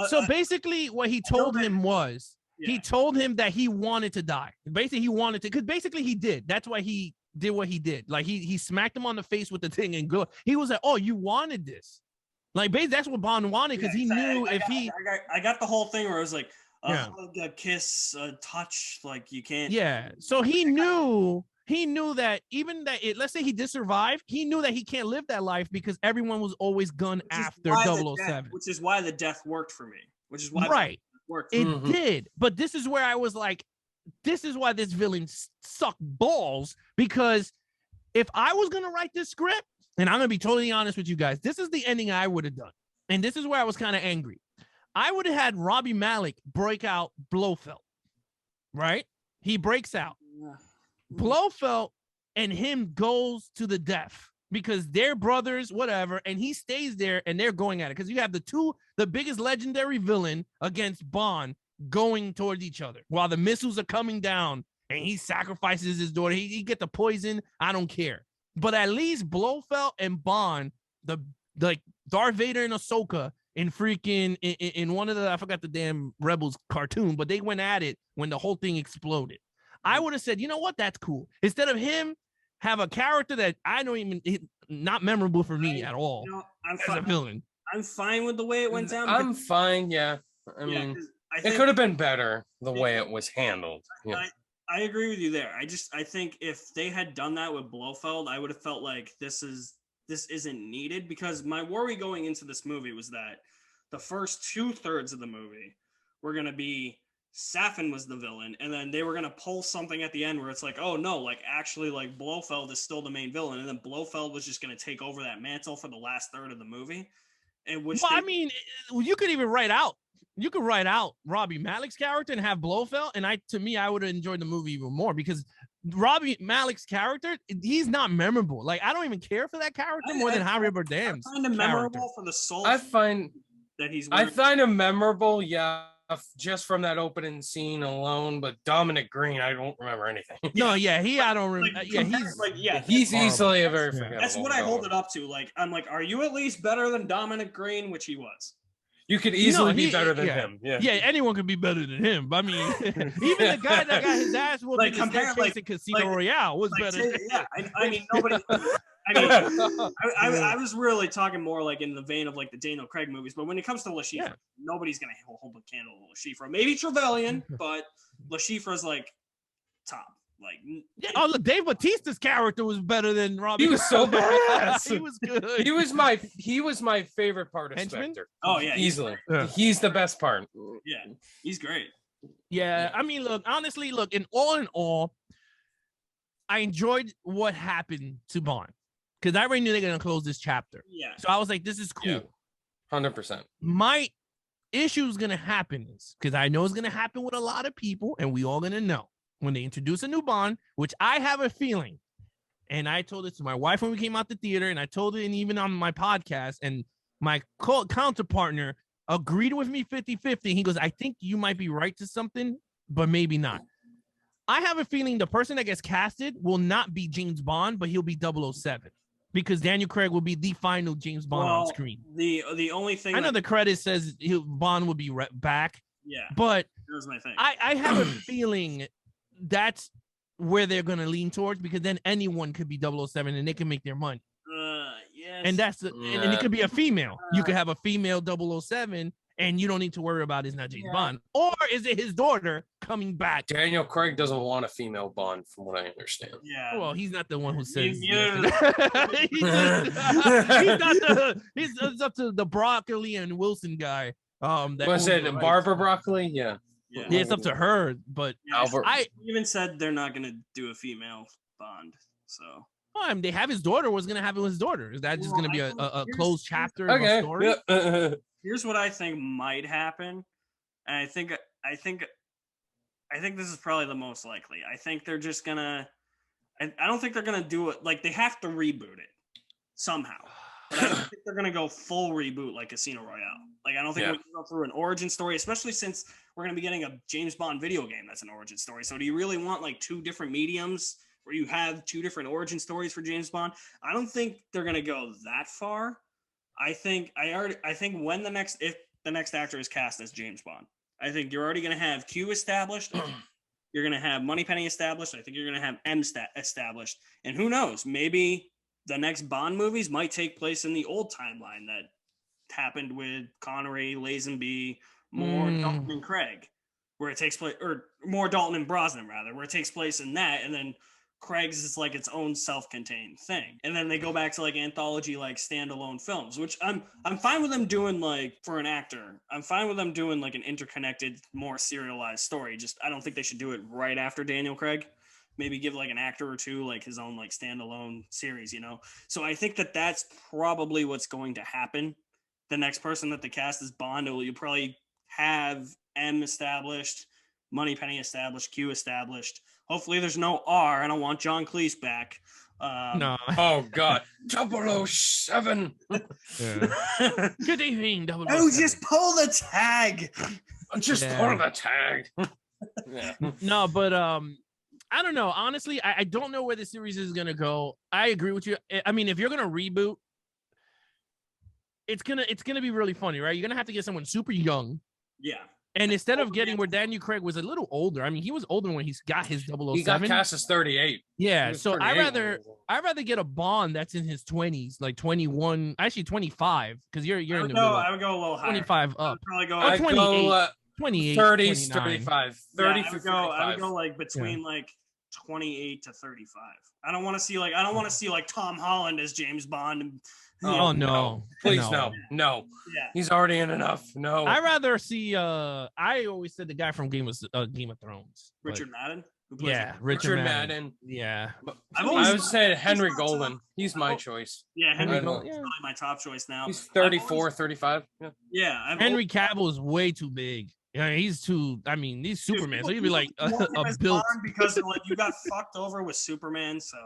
So basically, what he told him was he told him that he wanted to die. Basically, he wanted to, because basically he did. That's why he did what he did. Like he smacked him on the face with the thing and go. He was like, "Oh, you wanted this." Like basically, that's what Bond wanted, because he knew I got the whole thing where it was like. A kiss, a touch, like you can't. Yeah. So he knew that even that let's say he did survive, he knew that he can't live that life because everyone was always gone after 007. Which is why the death worked for me. Which is why it worked. It did. But this is where I was like, this is why this villain sucked balls, because if I was gonna write this script, and I'm gonna be totally honest with you guys, this is the ending I would have done. And this is where I was kind of angry. I would have had Rami Malek break out Blofeld, right? He breaks out. Blofeld and him goes to the death because they're brothers, whatever, and he stays there and they're going at it. Because you have the biggest legendary villain against Bond going towards each other while the missiles are coming down and he sacrifices his daughter. He get the poison. I don't care. But at least Blofeld and Bond, like Darth Vader and Ahsoka, in freaking in one of the, I forgot the damn Rebels cartoon, but they went at it when the whole thing exploded. I would have said, you know what, that's cool. Instead of him have a character that I don't even, not memorable for me at all as a villain. I'm fine with the way it went down. I'm fine, yeah. I mean, it could have been better the way it was handled. Yeah. I agree with you there. I think if they had done that with Blofeld, I would have felt like this isn't needed, because my worry going into this movie was that the first 2/3 of the movie were going to be Safin was the villain, and then they were going to pull something at the end where it's like, oh no, like actually like Blofeld is still the main villain, and then Blofeld was just going to take over that mantle for the last third of the movie. And I mean, you could even write out Robbie Malek's character and have Blofeld, and I would have enjoyed the movie even more, because Robbie Malek's character, he's not memorable. Like, I don't even care for that character more than Javier Bardem's. I find him memorable for the soul. I find him memorable, yeah, just from that opening scene alone. But Dominic Green, I don't remember anything. No, yeah, I don't remember. He's easily a very forgettable. That's what I hold it up to. Like, I'm like, are you at least better than Dominic Green, which he was? You could easily be better than him. Yeah, anyone could be better than him. I mean, even the guy that got his ass whooped in the staircase in Casino Royale was better. Yeah, I mean, nobody. I was really talking more like in the vein of like the Daniel Craig movies. But when it comes to Le Chiffre, nobody's gonna hold a candle to Le Chiffre. Maybe Trevelyan, but Le Chiffre's like top. Like, yeah. Oh, look, Dave Bautista's character was better than Robbie. He was so badass. He was good. He was my favorite part of Henchman? Spectre. Oh yeah, easily. He's the best part. Yeah, he's great. Yeah, I mean, look, honestly, look, in all, I enjoyed what happened to Bond because I already knew they're gonna close this chapter. Yeah. So I was like, this is cool. Yeah. 100%. My issue is gonna happen is because I know it's gonna happen with a lot of people, and we all gonna know when they introduce a new Bond, which I have a feeling, and I told it to my wife when we came out the theater, and I told it even on my podcast, and my counterpartner agreed with me 50-50. He goes, I think you might be right to something, but maybe not. I have a feeling the person that gets casted will not be James Bond, but he'll be 007 because Daniel Craig will be the final James Bond on screen. The only thing I know the credit says Bond will be back. Yeah, but that was my thing. I have a feeling that's where they're going to lean towards because then anyone could be 007 and they can make their money. Yes. And that's and it could be a female. You could have a female 007 and you don't need to worry about it's not James Bond. Or is it his daughter coming back? Daniel Craig doesn't want a female Bond, from what I understand. Yeah. Well, he's not the one who says. He's it's up to the Broccoli and Wilson guy. Was it Barbara Broccoli? Yeah. Yeah, it's up to her. But Albert. I even said they're not gonna do a female Bond. So. They have his daughter. What's gonna happen with his daughter? Is that just gonna be a closed chapter of a story? Yeah. Here's what I think might happen, and I think this is probably the most likely. I think they're just gonna. I don't think they're gonna do it like they have to reboot it somehow. But I don't think they're gonna go full reboot like Casino Royale. Like I don't think we're gonna go through an origin story, especially since we're gonna be getting a James Bond video game that's an origin story. So do you really want like two different mediums where you have two different origin stories for James Bond? I don't think they're gonna go that far. I think when if the next actor is cast as James Bond, I think you're already gonna have Q established. You're gonna have Moneypenny established. I think you're gonna have M established, and who knows? Maybe the next Bond movies might take place in the old timeline that happened with Connery, Lazenby, more Dalton and Craig, where it takes place, or more Dalton and Brosnan rather, where it takes place in that, and then Craig's is like its own self-contained thing, and then they go back to like anthology, like standalone films, which I'm fine with them doing. Like for an actor, I'm fine with them doing like an interconnected, more serialized story. Just I don't think they should do it right after Daniel Craig. Maybe give like an actor or two like his own like standalone series, you know. So I think that's probably what's going to happen. The next person that they cast as Bond, you probably have M established, Moneypenny established, Q established. Hopefully there's no R. I don't want John Cleese back. No. Oh, God. 007. Yeah. Good evening, 007. Oh, just pull the tag. Just pull the tag. Yeah. No, but I don't know. Honestly, I don't know where the series is going to go. I agree with you. I mean, if you're going to reboot, it's gonna be really funny, right? You're going to have to get someone super young. Yeah. And instead of getting where Daniel Craig was a little older, I mean, he was older when he got his 007. He got cast as 38. Yeah, so I'd rather get a Bond that's in his 20s, like 21, actually 25, because you're in the middle. I would go a little higher. 25 up. I'd probably go 28, 30s, 29. 35, 30 I would go like between like 28 to 35. I don't want to see like Tom Holland as James Bond. And, oh no! Please no. Yeah, he's already in enough. No, I rather see. I always said the guy from Game of Thrones, Richard Madden. Yeah, Richard Madden. Yeah, I would say Henry Golden. He's my choice. Yeah, Henry Golden is probably my top choice now. He's 34, 35. Yeah, Henry Cavill is way too big. Yeah, he's too. I mean, he's Superman, so he'd be like a built because like you got fucked over with Superman. So,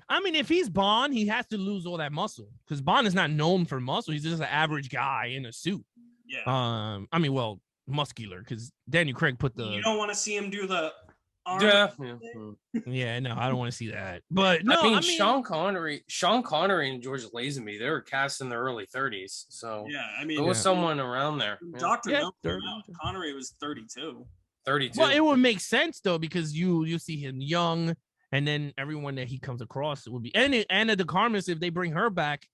I mean, if he's Bond, he has to lose all that muscle because Bond is not known for muscle. He's just an average guy in a suit. Yeah. I mean, well, muscular because Daniel Craig put the. You don't want to see him do the. Yeah, no, I don't want to see that. But no, I mean, Sean Connery and George Lazenby, they were cast in the early 30s. So yeah, I mean, there was someone around there. Dr. Connery was 32. 32. Well, it would make sense though because you see him young, and then everyone that he comes across it would be Anna de Carmes. If they bring her back,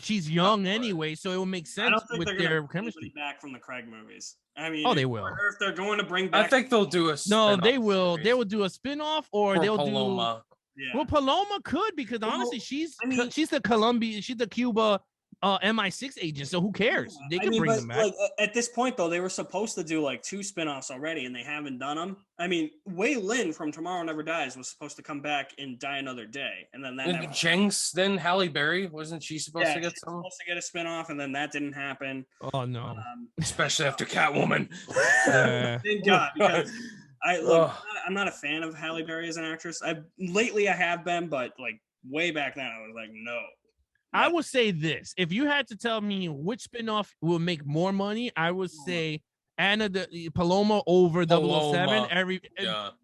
she's young anyway, so it would make sense I don't think with they're their going to chemistry. back from the Craig movies. I mean, they will. Or if they're going to bring back, I think they'll do a no. They will. series. They will do a spinoff, or they'll Paloma. do. Yeah. Well, Paloma could, because honestly, she's the Colombia, she's the Cuba MI6 agent, so who cares? They can bring them back. Like, at this point, though, they were supposed to do like 2 spinoffs already, and they haven't done them. I mean, Wei Lin from Tomorrow Never Dies was supposed to come back and Die Another Day, and then that Jenks, then Halle Berry, wasn't she supposed to get some? Supposed to get a spinoff, and then that didn't happen. Oh no! Especially after Catwoman. Thank God, because I'm not a fan of Halle Berry as an actress. Lately I have been, but like way back then I was like, no. I would say this: if you had to tell me which spinoff will make more money, I would say Paloma over 007.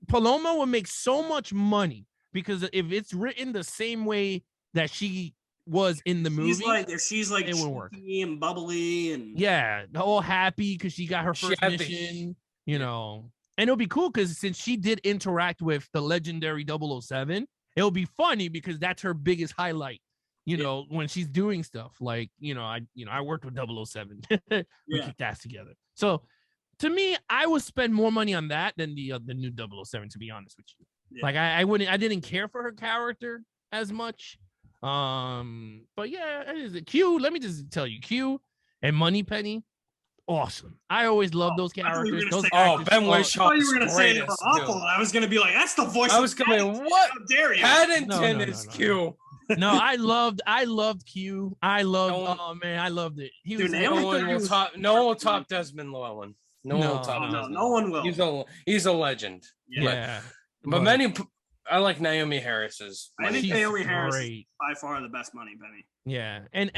Paloma will make so much money because if it's written the same way that she was in the movie, she's like it would work and bubbly and all happy because she got her first mission, you know. And it'll be cool because since she did interact with the legendary 007, it'll be funny because that's her biggest highlight. You know, when she's doing stuff like, I worked with 007. We kicked ass together. So to me, I would spend more money on that than the new 007, to be honest with you. Yeah. Like I didn't care for her character as much. But yeah, Q, let me just tell you, Q and Moneypenny, awesome. I always love those characters. Ben Whishaw. You were going to say awful. I was going to be like, that's the voice. I was going to be what? How dare you? Paddington is Q. No, I loved Q. I loved it. No one will top Desmond Llewellyn. No one will. He's a legend. Yeah. But I like Naomi Harris's. I think Naomi Harris is by far the best Moneypenny. Yeah. And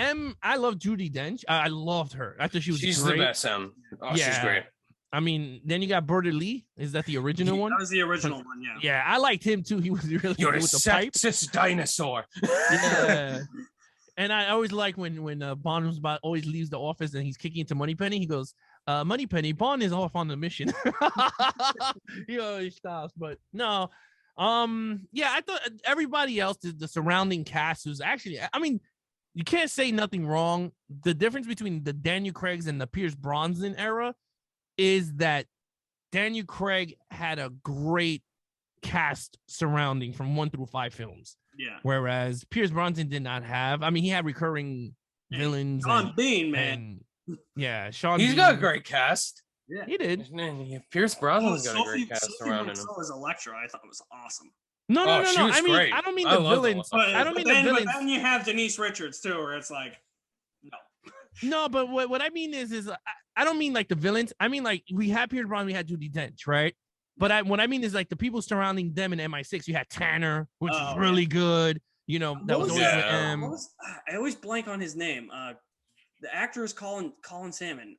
I love Judi Dench. I loved her. I thought she's great. The best M. She's great. I mean, then you got Berta Lee. Is that the original one? That was the original one, yeah. Yeah, I liked him too. He was really You're good a with the pipe. sexist dinosaur. Yeah. And I always like when Bond always leaves the office and he's kicking into Moneypenny. He goes, Moneypenny, Bond is off on the mission. He always stops, but no. I thought everybody else, the surrounding cast was actually, I mean, you can't say nothing wrong. The difference between the Daniel Craig's and the Pierce Brosnan era is that Daniel Craig had a great cast surrounding from 1 through 5 films. Yeah. Whereas Pierce Brosnan did not have. I mean, he had recurring villains. Sean Bean, man. Sean. He's got a great cast. Yeah, he did. Pierce Brosnan's got a great cast surrounding him. So was Electra. I thought it was awesome. No. I mean, great. I don't mean the villains. I don't mean the villains. But then you have Denise Richards too, where it's like, no. No, but what I mean is I don't mean like the villains. I mean like we had Pierce Brosnan, we had Judi Dench, right? But what I mean is like the people surrounding them in MI6. You had Tanner, which is really good. You know, that was always with I always blank on his name. The actor is Colin Salmon.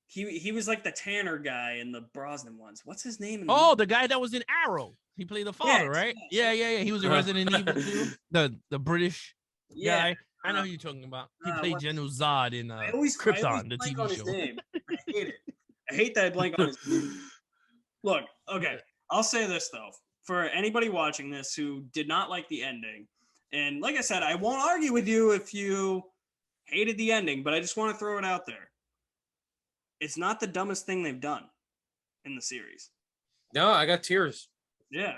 He was like the Tanner guy in the Brosnan ones. What's his name? The guy that was in Arrow. He played the father, right? Yeah. He was a Resident Evil too. The British guy. I know who you're talking about. He played General Zod in Krypton, the TV show. I hate it. I hate that I blank on his name. Look, okay. I'll say this though. For anybody watching this who did not like the ending, and like I said, I won't argue with you if you hated the ending, but I just want to throw it out there. It's not the dumbest thing they've done in the series. No, I got tears. Yeah.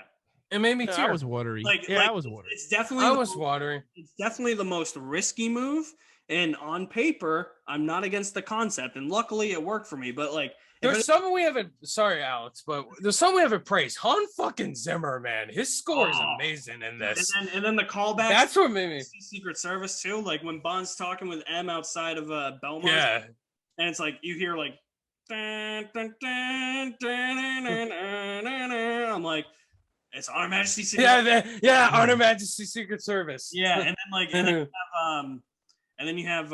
It made me tear. I was watery. I was watery. It's definitely watery. It's definitely the most risky move. And on paper, I'm not against the concept. And luckily it worked for me. But like there's some we haven't Alex, but there's some we haven't praised. Hans fucking Zimmer, man. His score is amazing in this. And then the callback. That's what made me Secret Service too. Like when Bond's talking with M outside of Belmont. Yeah. And it's like you hear like dun, dun, dun, dun, dun, dun, dun, dun. I'm like, it's On Her Majesty's Secret On Her Majesty's Secret Service. Yeah, and then you have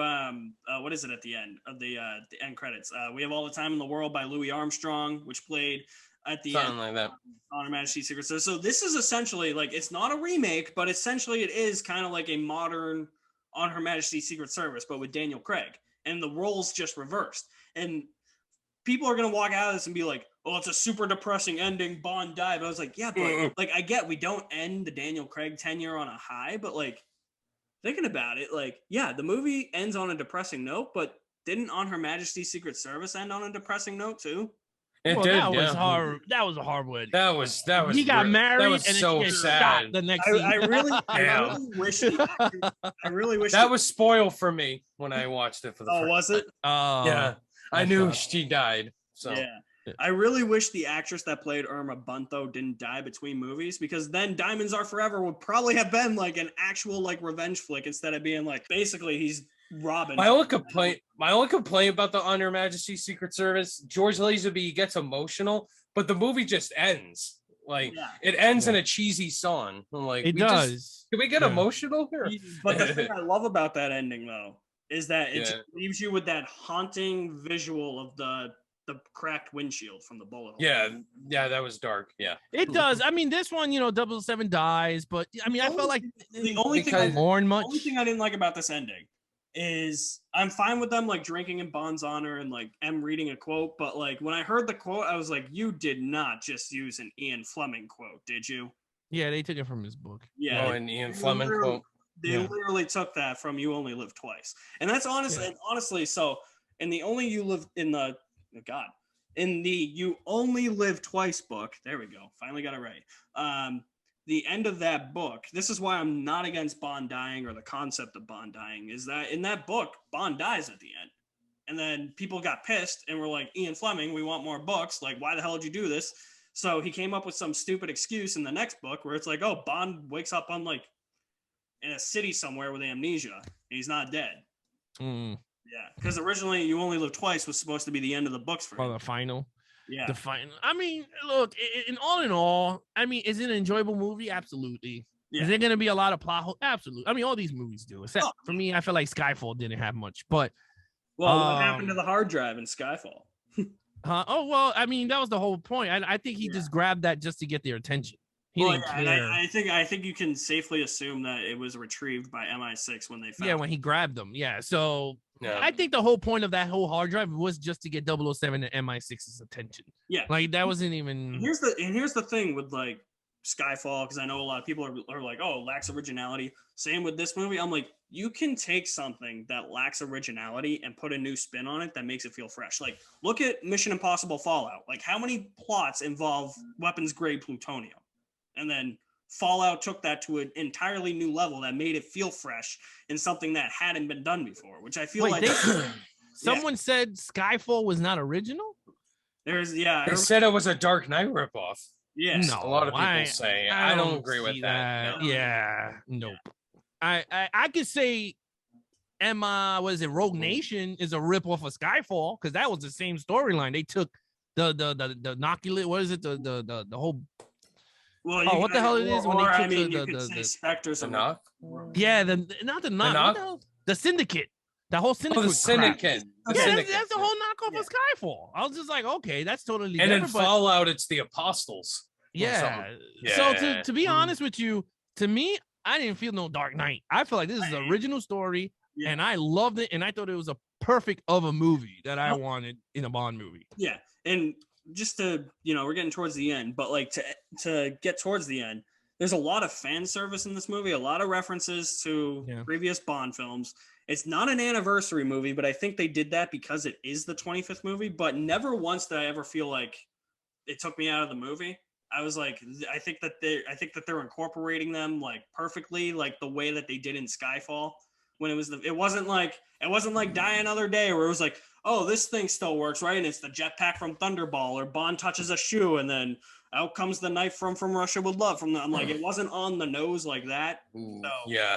what is it at the end of the end credits? We Have All the Time in the World by Louis Armstrong, which played at the something end like that. On Her Majesty's Secret Service. So this is essentially like it's not a remake, but essentially it is kind of like a modern On Her Majesty's Secret Service, but with Daniel Craig, and the roles just reversed. And people are gonna walk out of this and be like, "Oh, it's a super depressing ending. Bond died." But I was like, "Yeah, but like I get we don't end the Daniel Craig tenure on a high, but like thinking about it, like, yeah, the movie ends on a depressing note, but didn't On Her Majesty's Secret Service end on a depressing note too? It did. That was Yeah. hard. That was a hard one. That was He got married that was and then so he gets sad. shot the next scene. I really Yeah. wish the actor, I really wish that was spoiled for me when I watched it for the Oh, first was it? Yeah. I knew she died. So Yeah. I really wish the actress that played Irma Buntho didn't die between movies, because then Diamonds Are Forever would probably have been like an actual like revenge flick instead of being like basically he's Robin. My only complaint about the On Her Majesty's Secret Service, George Lazenby gets emotional, but the movie just ends. Like it ends in a cheesy song. I'm like, it does. Can we get emotional here? But the thing I love about that ending though is that it just leaves you with that haunting visual of the cracked windshield from the bullet hole. Yeah, that was dark. Yeah, it does. I mean, this one, 007 dies, but I mean, I felt like the only thing I didn't like about this ending is I'm fine with them like drinking in Bond's honor and like M reading a quote, but like when I heard the quote, I was like, you did not just use an Ian Fleming quote, did you? Yeah, they took it from his book. Yeah, an Ian Fleming quote. They literally took that from You Only Live Twice, and that's honestly. So in the Only You Live in the in the You Only Live Twice book, there we go, finally got it right. The end of that book, this is why I'm not against Bond dying or the concept of Bond dying, is that in that book, Bond dies at the end. And then people got pissed and were like, Ian Fleming, we want more books. Like, why the hell did you do this? So he came up with some stupid excuse in the next book where it's like, oh, Bond wakes up on like in a city somewhere with amnesia and he's not dead. Mm. Yeah, because originally You Only Live Twice was supposed to be the end of the books for him. The final. Yeah. The final. I mean, look, in all, I mean, is it an enjoyable movie? Absolutely. Yeah. Is there going to be a lot of plot holes? Absolutely. I mean, all these movies do. Except for me, I feel like Skyfall didn't have much. But well, what happened to the hard drive in Skyfall? Well, I mean, that was the whole point. I think he just grabbed that just to get their attention. He didn't care. And I think you can safely assume that it was retrieved by MI6 when they found. Yeah, when he grabbed them. Yeah, so. Yeah. I think the whole point of that whole hard drive was just to get 007 and MI6's attention. Yeah. Like that wasn't even. And here's the thing with like Skyfall, because I know a lot of people are like, oh, it lacks originality. Same with this movie. I'm like, you can take something that lacks originality and put a new spin on it that makes it feel fresh. Like, look at Mission Impossible Fallout. Like, how many plots involve weapons grade plutonium? And then Fallout took that to an entirely new level that made it feel fresh in something that hadn't been done before, which I feel someone said Skyfall was not original. They said it was a Dark Knight ripoff. Yes. No, a lot of people say. I don't agree with that. No. Yeah, nope. I could say Rogue Nation is a ripoff of Skyfall, because that was the same storyline. They took the inoculate, what is it, the whole. Well, what the hell it is when they took the Spectres and knock? Yeah, the Syndicate. The whole Syndicate. Oh, the Syndicate. That's the whole knockoff of Skyfall. I was just like, okay, that's totally and different. In Fallout, it's the Apostles. Yeah. So to be honest with you, to me, I didn't feel no Dark Knight. I feel like this is the original story, and I loved it, and I thought it was a perfect of a movie that I wanted in a Bond movie. Yeah, and just to, we're getting towards the end, but like to get towards the end, there's a lot of fan service in this movie, a lot of references to previous Bond films. It's not an anniversary movie, but I think they did that because it is the 25th movie, but never once did I ever feel like it took me out of the movie. I was like, I think that they're incorporating them like perfectly, like the way that they did in Skyfall, when it wasn't like Die Another Day, where it was like, oh, this thing still works, right? And it's the jetpack from Thunderball, or Bond touches a shoe and then out comes the knife from Russia with Love. I'm like, it wasn't on the nose like that. Ooh, so. Yeah.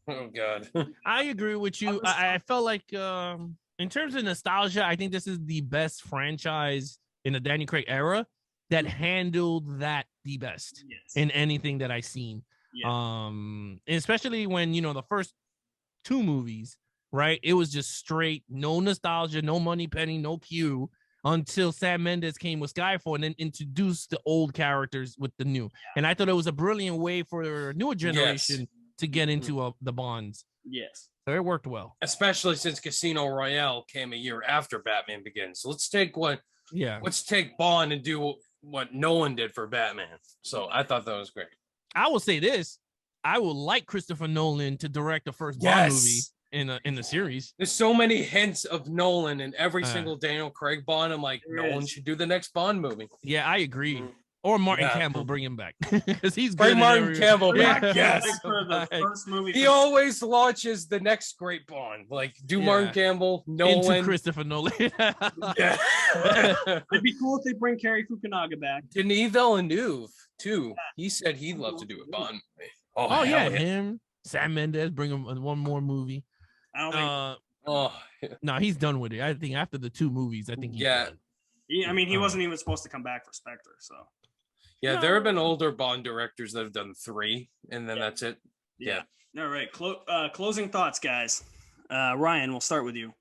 Oh God. I agree with you. I felt like in terms of nostalgia, I think this is the best franchise in the Daniel Craig era that handled that the best in anything that I've seen. Yeah. Especially when, the first two movies, right? It was just straight, no nostalgia, no money penny, no Q, until Sam Mendes came with Skyfall and then introduced the old characters with the new. And I thought it was a brilliant way for a newer generation to get into the Bonds. Yes. So it worked well. Especially since Casino Royale came a year after Batman Begins. So let's take Bond and do what Nolan did for Batman. So I thought that was great. I will say this. I would like Christopher Nolan to direct the first Bond movie in the series. There's so many hints of Nolan in every single Daniel Craig Bond. I'm like, Nolan should do the next Bond movie. Yeah, I agree. Or Martin Campbell, bring him back because he's good. Bring Martin Campbell back. Yes, for the first movie. He always launches the next great Bond. Like, do Martin Campbell, Nolan, into Christopher Nolan. It'd be cool if they bring Cary Fukunaga back. Denis Villeneuve too. He said he'd love to do a Bond movie. Oh yeah, him, Sam Mendes, bring him one more movie. I don't think. No, he's done with it. I think after the 2 movies, I think he's done. He wasn't even supposed to come back for Spectre, so. Yeah, there have been older Bond directors that have done 3, and then that's it. Yeah. All right. Closing thoughts, guys. Ryan, we'll start with you.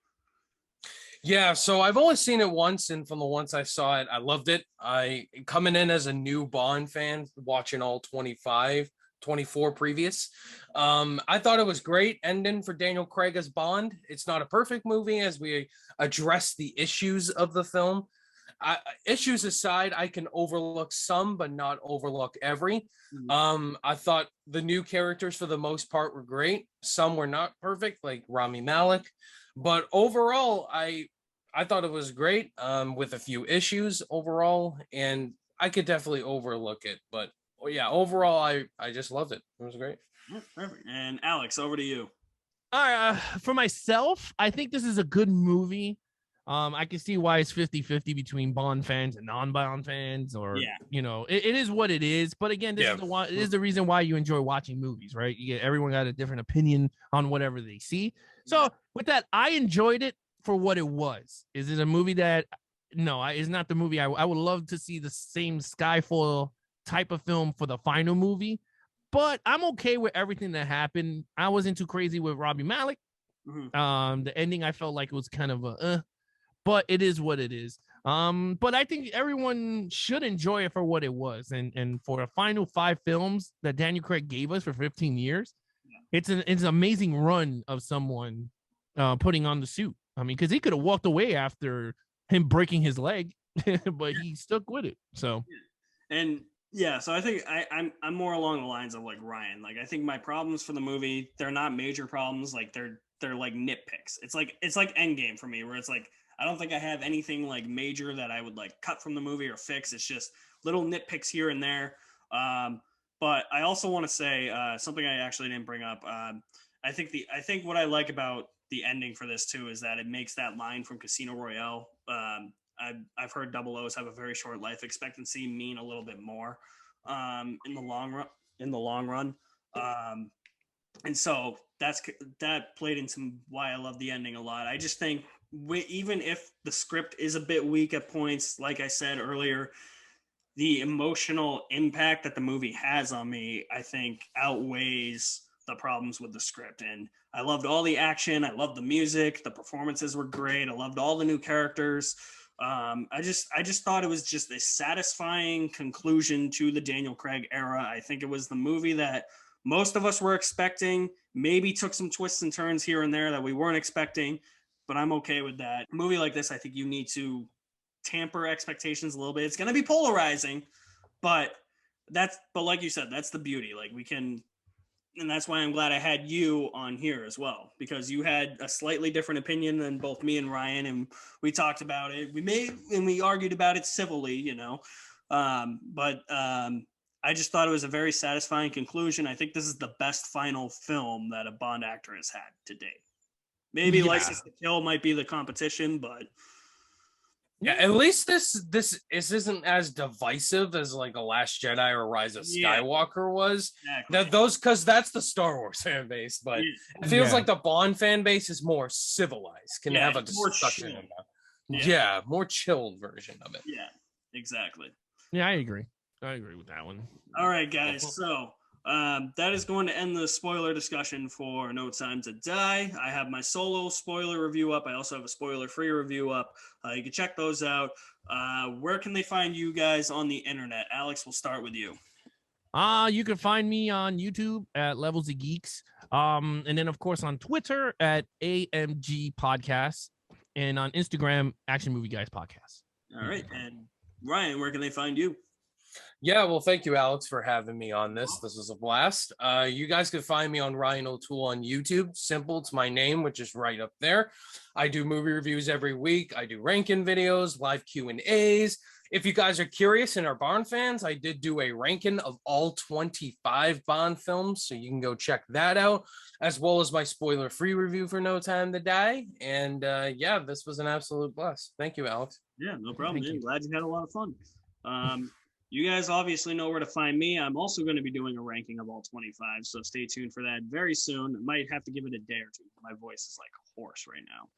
Yeah, so I've only seen it once, and from the once I saw it, I loved it. I coming in as a new Bond fan, watching all 24 previous. I thought it was great ending for Daniel Craig as Bond. It's not a perfect movie as we address the issues of the film. Issues aside, I can overlook some, but not overlook every. I thought the new characters for the most part were great. Some were not perfect, like Rami Malek, but overall, I thought it was great. With a few issues overall, and I could definitely overlook it. But yeah, overall, I just loved it. It was great. Perfect. And Alex, over to you. All right, for myself, I think this is a good movie. I can see why it's 50-50 between Bond fans and non-Bond fans, or it is what it is. But again, this is the reason why you enjoy watching movies, right? Everyone got a different opinion on whatever they see. So with that, I enjoyed it for what it was. Is it a movie that it's not the movie I would love to see the same Skyfall type of film for the final movie, but I'm okay with everything that happened. I wasn't too crazy with Rami Malek. The ending I felt like it was kind of but it is what it is. But I think everyone should enjoy it for what it was. And for the final 5 films that Daniel Craig gave us for 15 years, it's an amazing run of someone putting on the suit. I mean, because he could have walked away after him breaking his leg, but he stuck with it. So, so I think I'm more along the lines of like Ryan. Like, I think my problems for the movie, they're not major problems. Like they're like nitpicks. It's like Endgame for me, where it's like, I don't think I have anything like major that I would like cut from the movie or fix. It's just little nitpicks here and there. But I also want to say something I actually didn't bring up. I think what I like about the ending for this too is that it makes that line from Casino Royale. I've heard double O's have a very short life expectancy mean a little bit more in the long run. And so that played into why I love the ending a lot. I just think even if the script is a bit weak at points, like I said earlier, the emotional impact that the movie has on me, I think, outweighs the problems with the script. And I loved all the action. I loved the music. The performances were great. I loved all the new characters. I just thought it was just a satisfying conclusion to the Daniel Craig era. I think it was the movie that most of us were expecting, maybe took some twists and turns here and there that we weren't expecting, but I'm okay with that. A movie like this, I think you need to tamper expectations a little bit. It's going to be polarizing, but like you said, that's the beauty. Like we can, and that's why I'm glad I had you on here as well, because you had a slightly different opinion than both me and Ryan, and we talked about it. We argued about it civilly, but I just thought it was a very satisfying conclusion. I think this is the best final film that a Bond actor has had to date. Maybe License to Kill might be the competition, but yeah, at least this isn't as divisive as like a Last Jedi or Rise of Skywalker was. Exactly. Because that's the Star Wars fan base, but it feels like the Bond fan base is more civilized, can have a discussion about. More chilled version of it. Yeah, exactly. Yeah, I agree with that one. All right, guys. So that is going to end the spoiler discussion for No Time to Die. I have my solo spoiler review up. I also have a spoiler-free review up. You can check those out. Where can they find you guys on the internet? Alex, we'll start with you. You can find me on YouTube at Levels of Geeks. And then, of course, on Twitter at AMG Podcast. And on Instagram, Action Movie Guys Podcast. All right. And Ryan, where can they find you? Yeah, well, thank you, Alex, for having me on this. This was a blast. You guys can find me on Ryan O'Toole on YouTube. Simple, it's my name, which is right up there. I do movie reviews every week. I do ranking videos, live Q&As. If you guys are curious and are Bond fans, I did do a ranking of all 25 Bond films, so you can go check that out, as well as my spoiler-free review for No Time to Die. And yeah, this was an absolute blast. Thank you, Alex. Yeah, no problem, man. Glad you had a lot of fun. You guys obviously know where to find me. I'm also going to be doing a ranking of all 25, so stay tuned for that very soon. I might have to give it a day or two. My voice is like hoarse right now.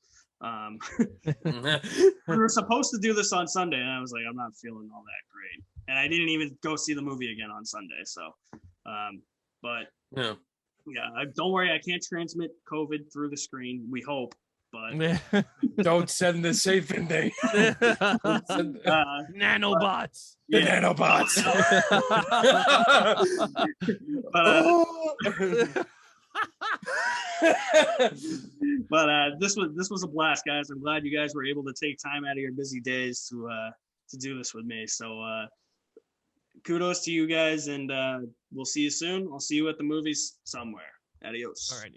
We were supposed to do this on Sunday, and I was like, I'm not feeling all that great. And I didn't even go see the movie again on Sunday. So, but yeah, don't worry. I can't transmit COVID through the screen. We hope. But don't send the safe in there. Nanobots. The nanobots. But this was a blast, guys. I'm glad you guys were able to take time out of your busy days to do this with me. So kudos to you guys, and we'll see you soon. I'll see you at the movies somewhere. Adios. All right.